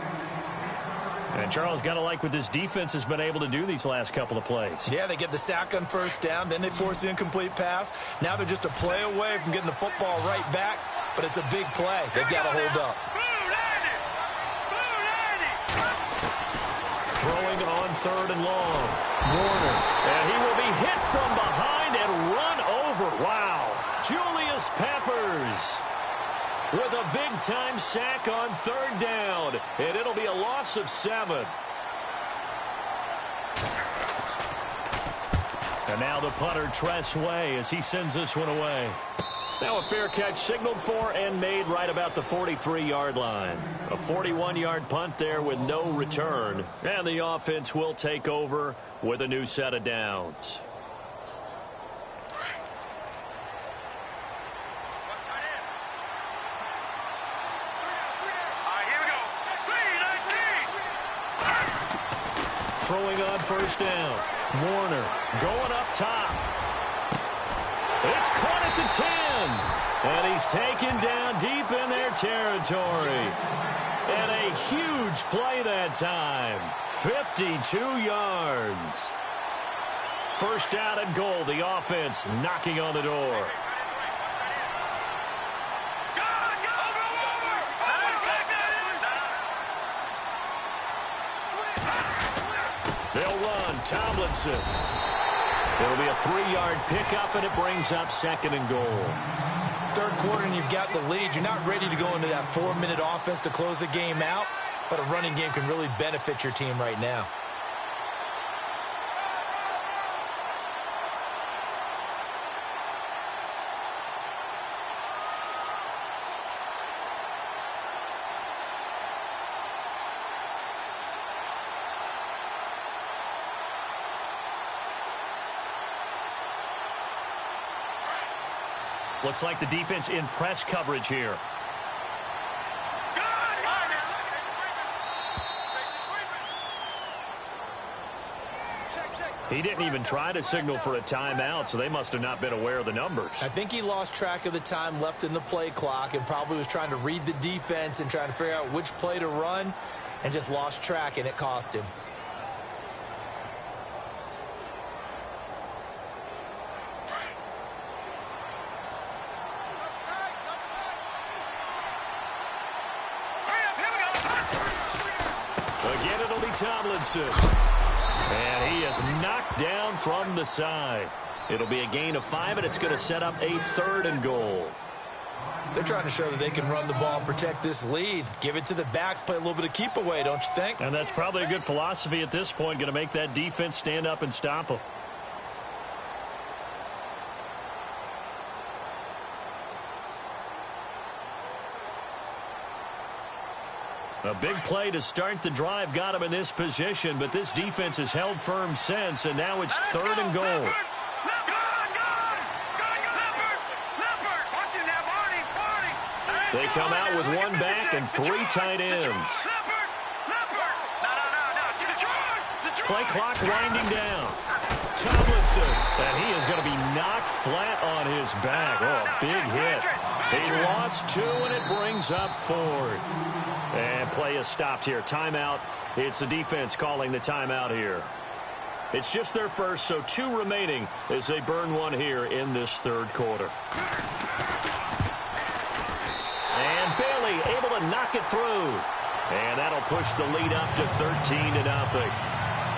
And Charles, got to like what this defense has been able to do these last couple of plays. Yeah, they get the sack on first down. Then they force the incomplete pass. Now they're just a play away from getting the football right back. But it's a big play. They've got to hold up. Throwing on third and long. Warner. And he will be hit from behind and run over. Wow. Julius Peppers with a big-time sack on third down. And it'll be a loss of 7. And now the punter, Tress Way, as he sends this one away. Now a fair catch signaled for and made right about the 43-yard line. A 41-yard punt there with no return. And the offense will take over with a new set of downs. Throwing on first down. Warner going up top. It's caught at the 10. And he's taken down deep in their territory. And a huge play that time. 52 yards. First down and goal. The offense knocking on the door. They'll run. Tomlinson. It'll be a 3-yard pickup, and it brings up second and goal. third quarter and you've got the lead, you're not ready to go into that 4-minute offense to close the game out, but a running game can really benefit your team right now. Looks like the defense in press coverage here. He didn't even try to signal for a timeout, so they must have not been aware of the numbers. I think he lost track of the time left in the play clock and probably was trying to read the defense and trying to figure out which play to run and just lost track, and it cost him. Again, it'll be Tomlinson. And he is knocked down from the side. It'll be a gain of 5, and it's going to set up a 3rd and goal. They're trying to show that they can run the ball and protect this lead. Give it to the backs, play a little bit of keep away, don't you think? And that's probably a good philosophy at this point, going to make that defense stand up and stop them. A big play to start the drive got him in this position, but this defense has held firm since, and now it's 3rd and goal. They come out with 1 back and 3 tight ends. Play clock winding down. Tomlinson, and he is going to be knocked flat on his back. Oh, a big hit. He lost 2, and it brings up 4th. And play is stopped here. Timeout. It's the defense calling the timeout here. It's just their first, so 2 remaining as they burn 1 here in this 3rd quarter. And Bailey able to knock it through. And that'll push the lead up to 13-0.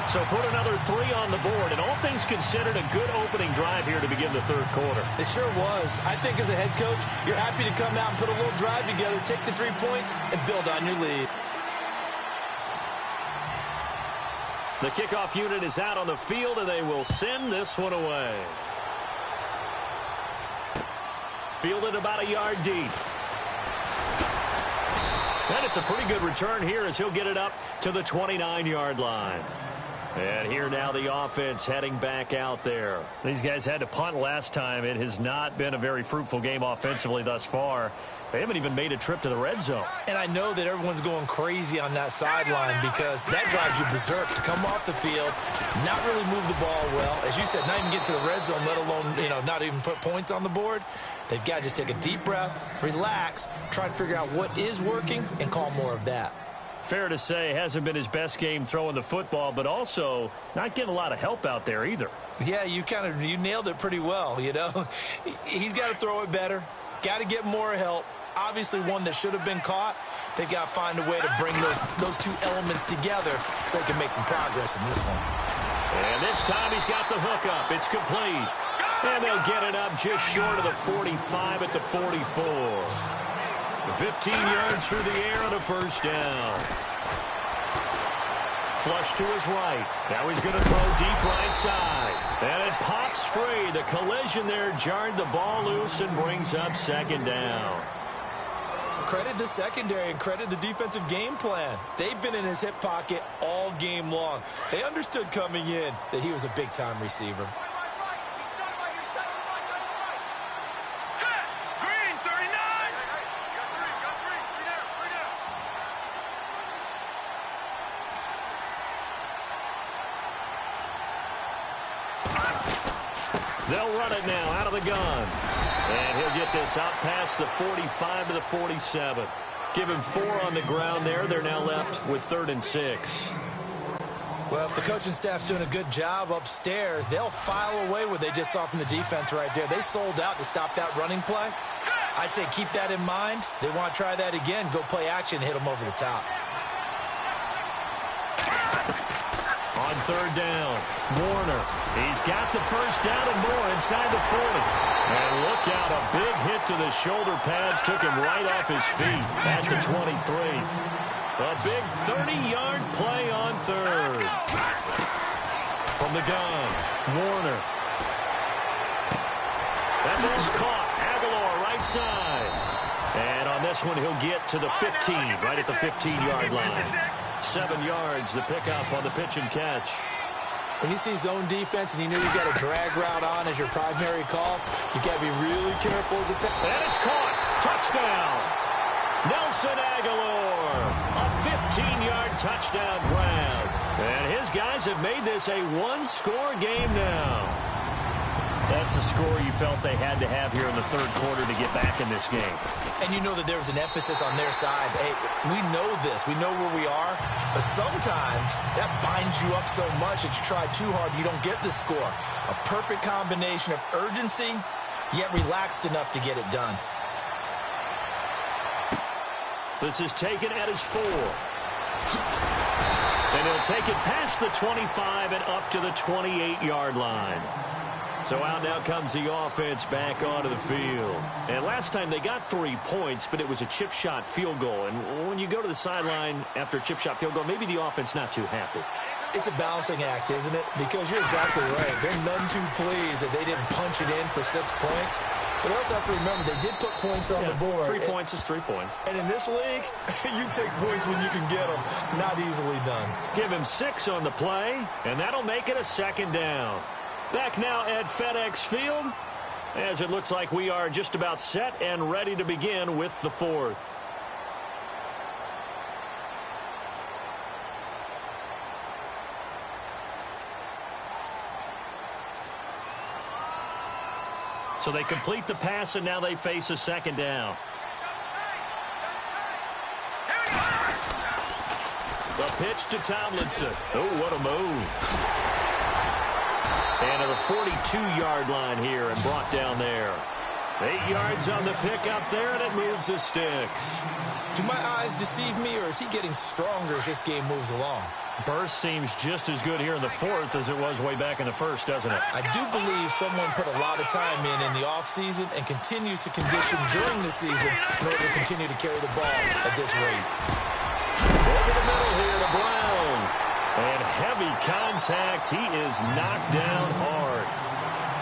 So put another 3 on the board, and all things considered, a good opening drive here to begin the 3rd quarter. It sure was. I think as a head coach, you're happy to come out and put a little drive together, take the 3 points, and build on your lead. The kickoff unit is out on the field, and they will send this one away. Fielded about a yard deep. And it's a pretty good return here as he'll get it up to the 29-yard line. And here now the offense heading back out there. These guys had to punt last time. It has not been a very fruitful game offensively thus far. They haven't even made a trip to the red zone. And I know that everyone's going crazy on that sideline because that drives you berserk to come off the field, not really move the ball well. As you said, not even get to the red zone, let alone, not even put points on the board. They've got to just take a deep breath, relax, try and figure out what is working, and call more of that. Fair to say, hasn't been his best game throwing the football, but also not getting a lot of help out there either. Yeah, you nailed it pretty well, He's got to throw it better, got to get more help. Obviously one that should have been caught. They've got to find a way to bring those 2 elements together so they can make some progress in this one. And this time he's got the hook up. It's complete. And they'll get it up just short of the 45 at the 44. 15 yards through the air and a 1st down. Flush to his right. Now he's going to throw deep right side. And it pops free. The collision there jarred the ball loose and brings up 2nd down. Credit the secondary and credit the defensive game plan. They've been in his hip pocket all game long. They understood coming in that he was a big-time receiver. They'll run it now out of the gun. And he'll get this out past the 45 to the 47. Give him 4 on the ground there. They're now left with 3rd and 6. Well, if the coaching staff's doing a good job upstairs, they'll file away what they just saw from the defense right there. They sold out to stop that running play. I'd say keep that in mind. They want to try that again. Go play action, hit them over the top. On third down, Warner. He's got the first down and more inside the 40. And look out, a big hit to the shoulder pads took him right off his feet at the 23. A big 30-yard play on third. From the gun, Warner. That ball's caught. Aguilar right side. And on this one, he'll get to the 15, right at the 15-yard line. 7 yards, the pickup on the pitch and catch. When you see zone defense and you know you've got a drag route on as your primary call, you got to be really careful as a pick. And it's caught. Touchdown. Nelson Aguilar. A 15-yard touchdown grab. And his guys have made this a one-score game now. That's a score you felt they had to have here in the third quarter to get back in this game. And you know that there was an emphasis on their side. Hey, we know this. We know where we are. But sometimes that binds you up so much that you try too hard, you don't get the score. A perfect combination of urgency, yet relaxed enough to get it done. This is taken at his 4. And he'll take it past the 25 and up to the 28-yard line. So out now comes the offense back onto the field. And last time they got 3 points, but it was a chip shot field goal. And when you go to the sideline after a chip shot field goal, maybe the offense not too happy. It's a balancing act, isn't it? Because you're exactly right. They're none too pleased that they didn't punch it in for 6 points. But also have to remember, they did put points on the board. 3 points is 3 points. And in this league, you take points when you can get them. Not easily done. Give him 6 on the play, and that'll make it a second down. Back now at FedEx Field, as it looks like we are just about set and ready to begin with the fourth. So they complete the pass, and now they face a second down. The pitch to Tomlinson. Oh, what a move. And to the 42-yard line here and brought down there. 8 yards on the pickup there, and it moves the sticks. Do my eyes deceive me, or is he getting stronger as this game moves along? Burst seems just as good here in the fourth as it was way back in the first, doesn't it? I do believe someone put a lot of time in the offseason and continues to condition during the season in order to continue to carry the ball at this rate. Over the middle here to Brown. And heavy contact. He is knocked down hard.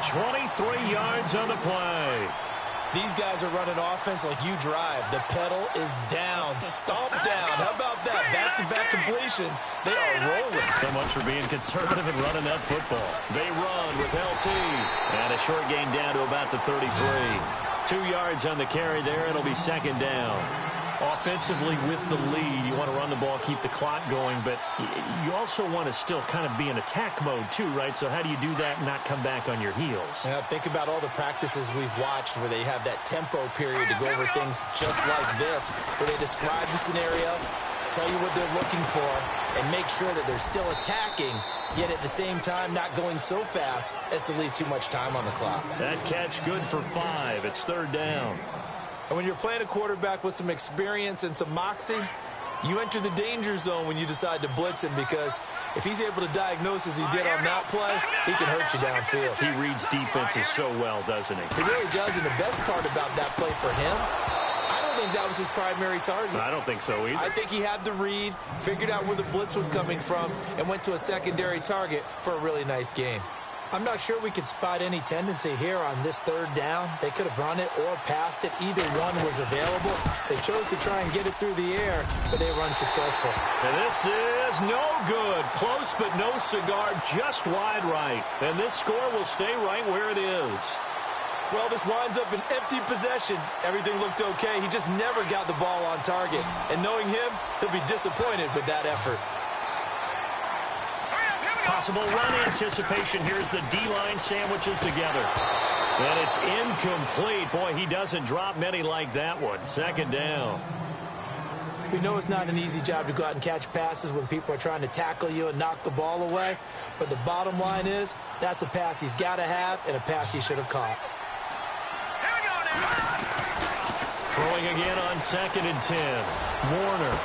23 yards on the play. These guys are running offense like you drive. The pedal is down. Stomp down. How about that? Back-to-back completions. They are rolling. So much for being conservative and running that football. They run with LT. And a short gain down to about the 33. 2 yards on the carry there. It'll be second down. Offensively with the lead, you want to run the ball, keep the clock going, but you also want to still kind of be in attack mode too, right? So how do you do that and not come back on your heels? Yeah, think about all the practices we've watched where they have that tempo period to go over things just like this, where they describe the scenario, tell you what they're looking for, and make sure that they're still attacking, yet at the same time not going so fast as to leave too much time on the clock. That catch good for 5. It's third down. And when you're playing a quarterback with some experience and some moxie, you enter the danger zone when you decide to blitz him, because if he's able to diagnose as he did on that play, he can hurt you downfield. He reads defenses so well, doesn't he? He really does, and the best part about that play for him, I don't think that was his primary target. I don't think so either. I think he had the read, figured out where the blitz was coming from, and went to a secondary target for a really nice game. I'm not sure we could spot any tendency here on this third down. They could have run it or passed it. Either one was available. They chose to try and get it through the air, but they were unsuccessful. And this is no good. Close but no cigar, just wide right. And this score will stay right where it is. Well, this winds up an empty possession. Everything looked okay. He just never got the ball on target. And knowing him, he'll be disappointed with that effort. Possible run anticipation. Here's the D-line sandwiches together. And it's incomplete. Boy, he doesn't drop many like that one. Second down. We know it's not an easy job to go out and catch passes when people are trying to tackle you and knock the ball away. But the bottom line is, that's a pass he's got to have and a pass he should have caught. Throwing again on 2nd and 10. Warner.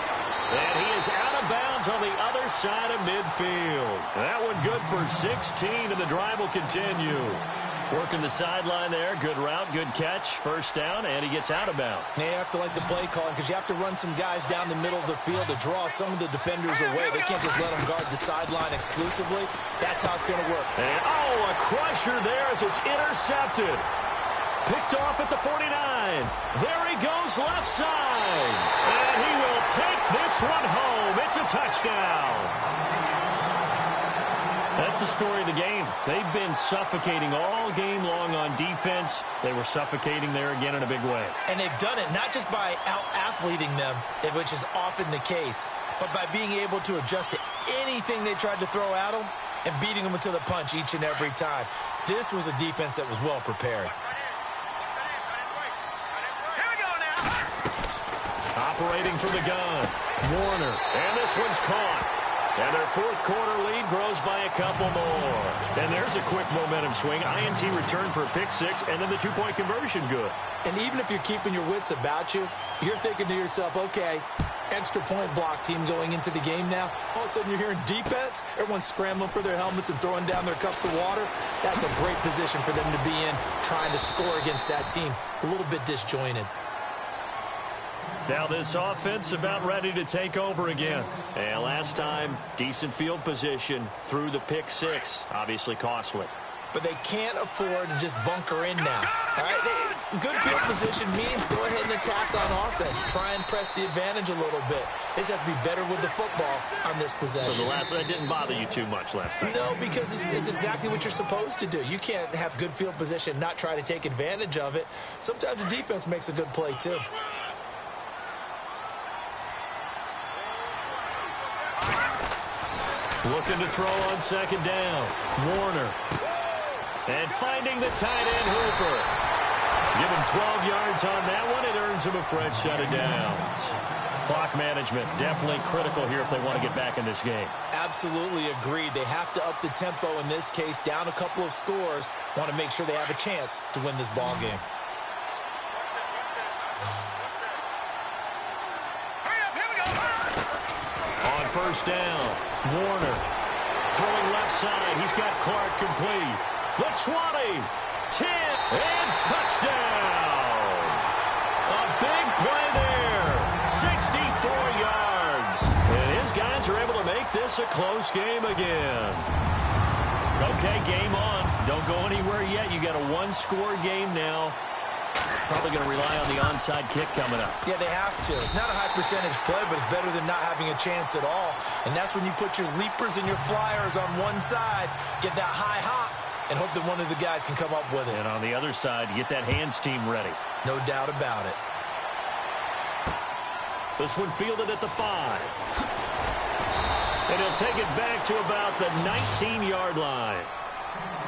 And he is out of bounds on the other side of midfield. That one good for 16, and the drive will continue. Working the sideline there. Good route, good catch. First down, and he gets out of bounds. Now you have to like the play calling because you have to run some guys down the middle of the field to draw some of the defenders away. They can't just let them guard the sideline exclusively. That's how it's going to work. And, a crusher there as it's intercepted. Picked off at the 49. There he goes left side. And he will take this one home. It's a touchdown. That's the story of the game. They've been suffocating all game long on defense. They were suffocating there again in a big way. And they've done it not just by out-athleting them, which is often the case, but by being able to adjust to anything they tried to throw at them and beating them to the punch each and every time. This was a defense that was well prepared. Operating from the gun, Warner, and this one's caught. And their fourth quarter lead grows by a couple more. And there's a quick momentum swing. INT return for a pick six, and then the two-point conversion good. And even if you're keeping your wits about you, you're thinking to yourself, okay, extra point block team going into the game now. All of a sudden you're hearing defense. Everyone's scrambling for their helmets and throwing down their cups of water. That's a great position for them to be in, trying to score against that team. A little bit disjointed. Now this offense about ready to take over again. And last time, decent field position through the pick six. Obviously costly. But they can't afford to just bunker in now. All right? Good field position means go ahead and attack on offense. Try and press the advantage a little bit. They just have to be better with the football on this possession. So the last one didn't bother you too much last time? No, because it's exactly what you're supposed to do. You can't have good field position, not try to take advantage of it. Sometimes the defense makes a good play too. Looking to throw on second down. Warner. And finding the tight end, Hooper. Give him 12 yards on that one. It earns him a fresh set of downs. Clock management definitely critical here if they want to get back in this game. Absolutely agreed. They have to up the tempo in this case, down a couple of scores. Want to make sure they have a chance to win this ball game. On first down, Warner throwing left side. He's got Clark complete. The 20, 10, and touchdown. A big play there. 64 yards. And his guys are able to make this a close game again. Okay, game on. Don't go anywhere yet. You got a one-score game now. Probably going to rely on the onside kick coming up. Yeah, they have to. It's not a high percentage play, but it's better than not having a chance at all. And that's when you put your leapers and your flyers on one side, get that high hop, and hope that one of the guys can come up with it. And on the other side, get that hands team ready. No doubt about it. This one fielded at the 5. And he'll take it back to about the 19-yard line.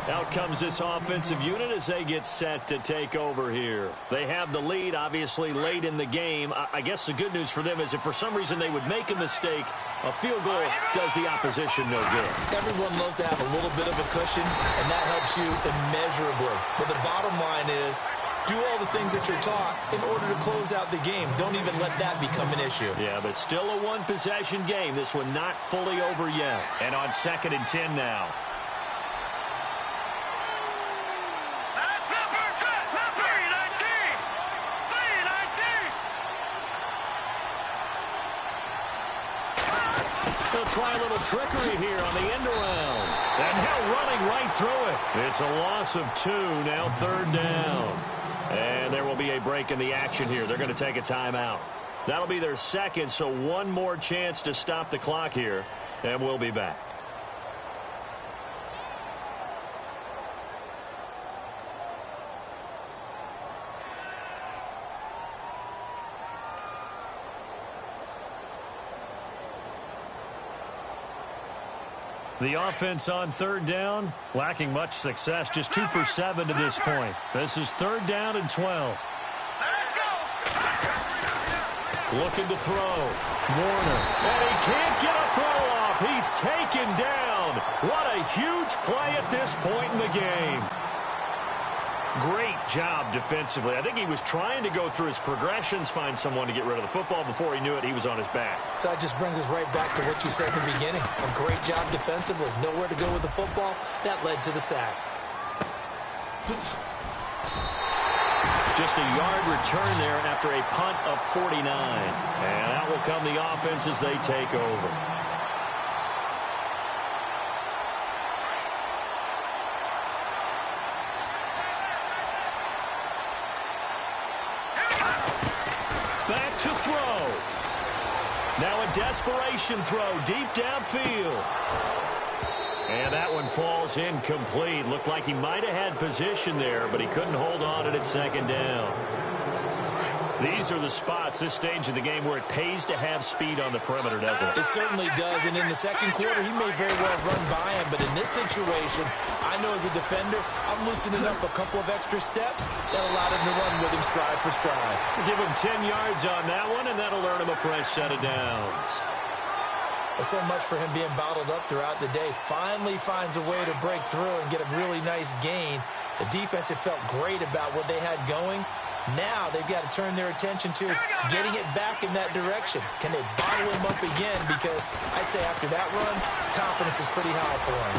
Out comes this offensive unit as they get set to take over here. They have the lead, obviously, late in the game. I guess the good news for them is if for some reason they would make a mistake, a field goal does the opposition no good. Everyone loves to have a little bit of a cushion, and that helps you immeasurably. But the bottom line is, do all the things that you're taught in order to close out the game. Don't even let that become an issue. Yeah, but still a one-possession game. This one not fully over yet. And on 2nd and 10 now. They'll try a little trickery here on the end around. And now running right through it. It's a loss of 2, now 3rd down. And there will be a break in the action here. They're going to take a timeout. That'll be their 2nd, so one more chance to stop the clock here. And we'll be back. The offense on 3rd down, lacking much success, just 2 for 7 to this point. This is 3rd down and 12. Looking to throw. Warner. And he can't get a throw off. He's taken down. What a huge play at this point in the game. Great job defensively. I think he was trying to go through his progressions, find someone to get rid of the football. Before he knew it, he was on his back. So that just brings us right back to what you said in the beginning. A great job defensively. Nowhere to go with the football. That led to the sack. Just a yard return there after a punt of 49. And out will come the offense as they take over. Back to throw. Now a desperation throw deep downfield. And that one falls incomplete. Looked like he might have had position there, but he couldn't hold on at second down. These are the spots, this stage of the game, where it pays to have speed on the perimeter, doesn't it? It certainly does. And in the second quarter, he may very well run by him. But in this situation, I know as a defender, I'm loosening up a couple of extra steps that allowed him to run with him stride for stride. Give him 10 yards on that one, and that'll earn him a fresh set of downs. Well, so much for him being bottled up throughout the day. Finally finds a way to break through and get a really nice gain. The defense had felt great about what they had going. Now they've got to turn their attention to getting it back in that direction. Can they bottle him up again? Because I'd say after that run, confidence is pretty high for him.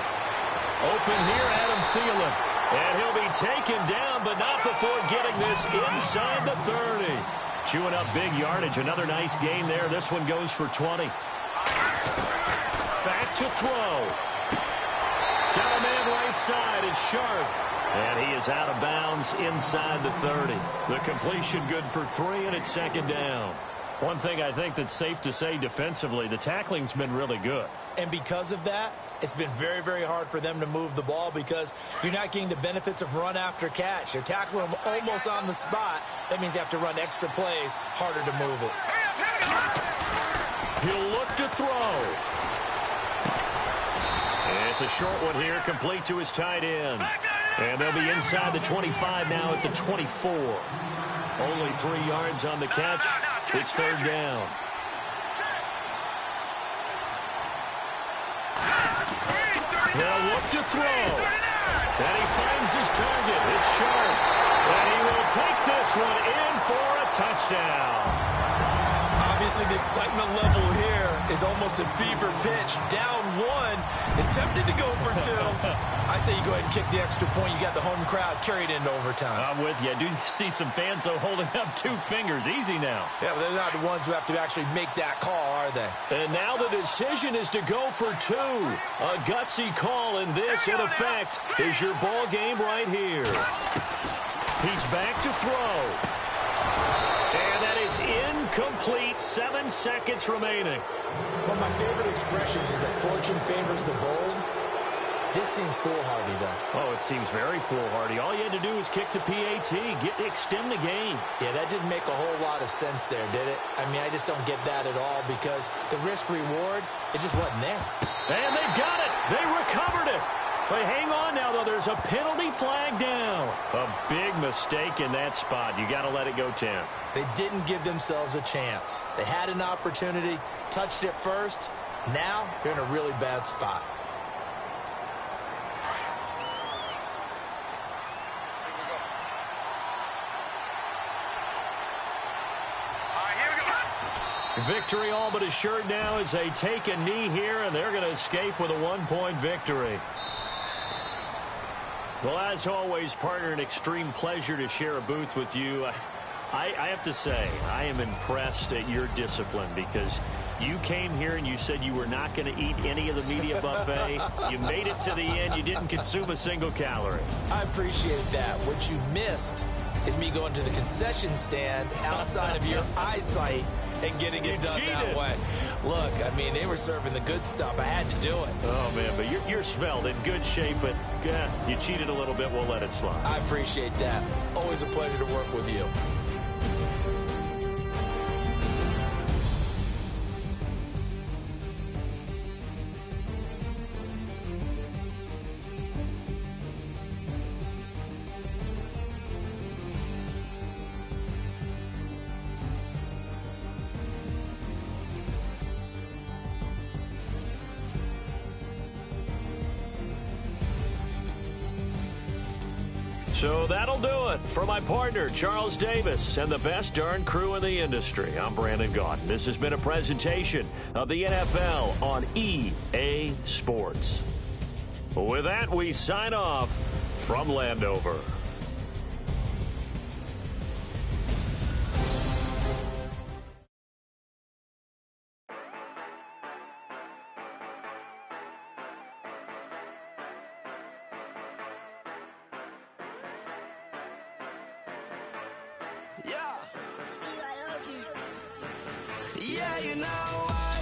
Open here, Adam Thielen. And he'll be taken down, but not before getting this inside the 30. Chewing up big yardage. Another nice gain there. This one goes for 20. Back to throw. Got a man right side. It's Sharp. And he is out of bounds inside the 30. The completion good for 3, and it's second down. One thing I think that's safe to say defensively, the tackling's been really good. And because of that, it's been very, very hard for them to move the ball because you're not getting the benefits of run after catch. They're tackling them almost on the spot. That means you have to run extra plays, harder to move it. He'll look to throw. And it's a short one here, complete to his tight end. And they'll be inside the 25 now at the 24. Only 3 yards on the catch. It's third down. They'll look to throw. And he finds his target. It's Sharp. And he will take this one in for a touchdown. Obviously, the excitement level here is almost a fever pitch. Down 1 is tempted to go for 2. I say you go ahead and kick the extra point. You got the home crowd carried into overtime. I'm with you. I do see some fans, though, holding up 2 fingers. Easy now. Yeah, but they're not the ones who have to actually make that call, are they? And now the decision is to go for 2. A gutsy call, and this, in effect, is your ball game right here. He's back to throw. And that is incomplete. 7 seconds remaining. One of my favorite expressions is that fortune favors the bold. This seems foolhardy, though. Oh, it seems very foolhardy. All you had to do was kick the PAT, extend the game. Yeah, that didn't make a whole lot of sense there, did it? I mean, I just don't get that at all because the risk-reward, it just wasn't there. And they've got it. They recovered it. But hang on now, though. There's a penalty flag down. A big mistake in that spot. You got to let it go 10. They didn't give themselves a chance. They had an opportunity, touched it first. Now they're in a really bad spot. Victory all but assured now as they take a knee here, and they're going to escape with a 1-point victory. Well, as always, partner, an extreme pleasure to share a booth with you. I have to say, I am impressed at your discipline because you came here and you said you were not going to eat any of the media buffet. You made it to the end. You didn't consume a single calorie. I appreciate that. What you missed is me going to the concession stand outside of your eyesight and getting it done that way. Look, I mean, they were serving the good stuff. I had to do it. Oh, man, but you're svelte, in good shape, but you cheated a little bit. We'll let it slide. I appreciate that. Always a pleasure to work with you. So that'll do it. For my partner, Charles Davis, and the best darn crew in the industry, I'm Brandon Gaudin. This has been a presentation of the NFL on EA Sports. With that, we sign off from Landover. Yeah, you know what?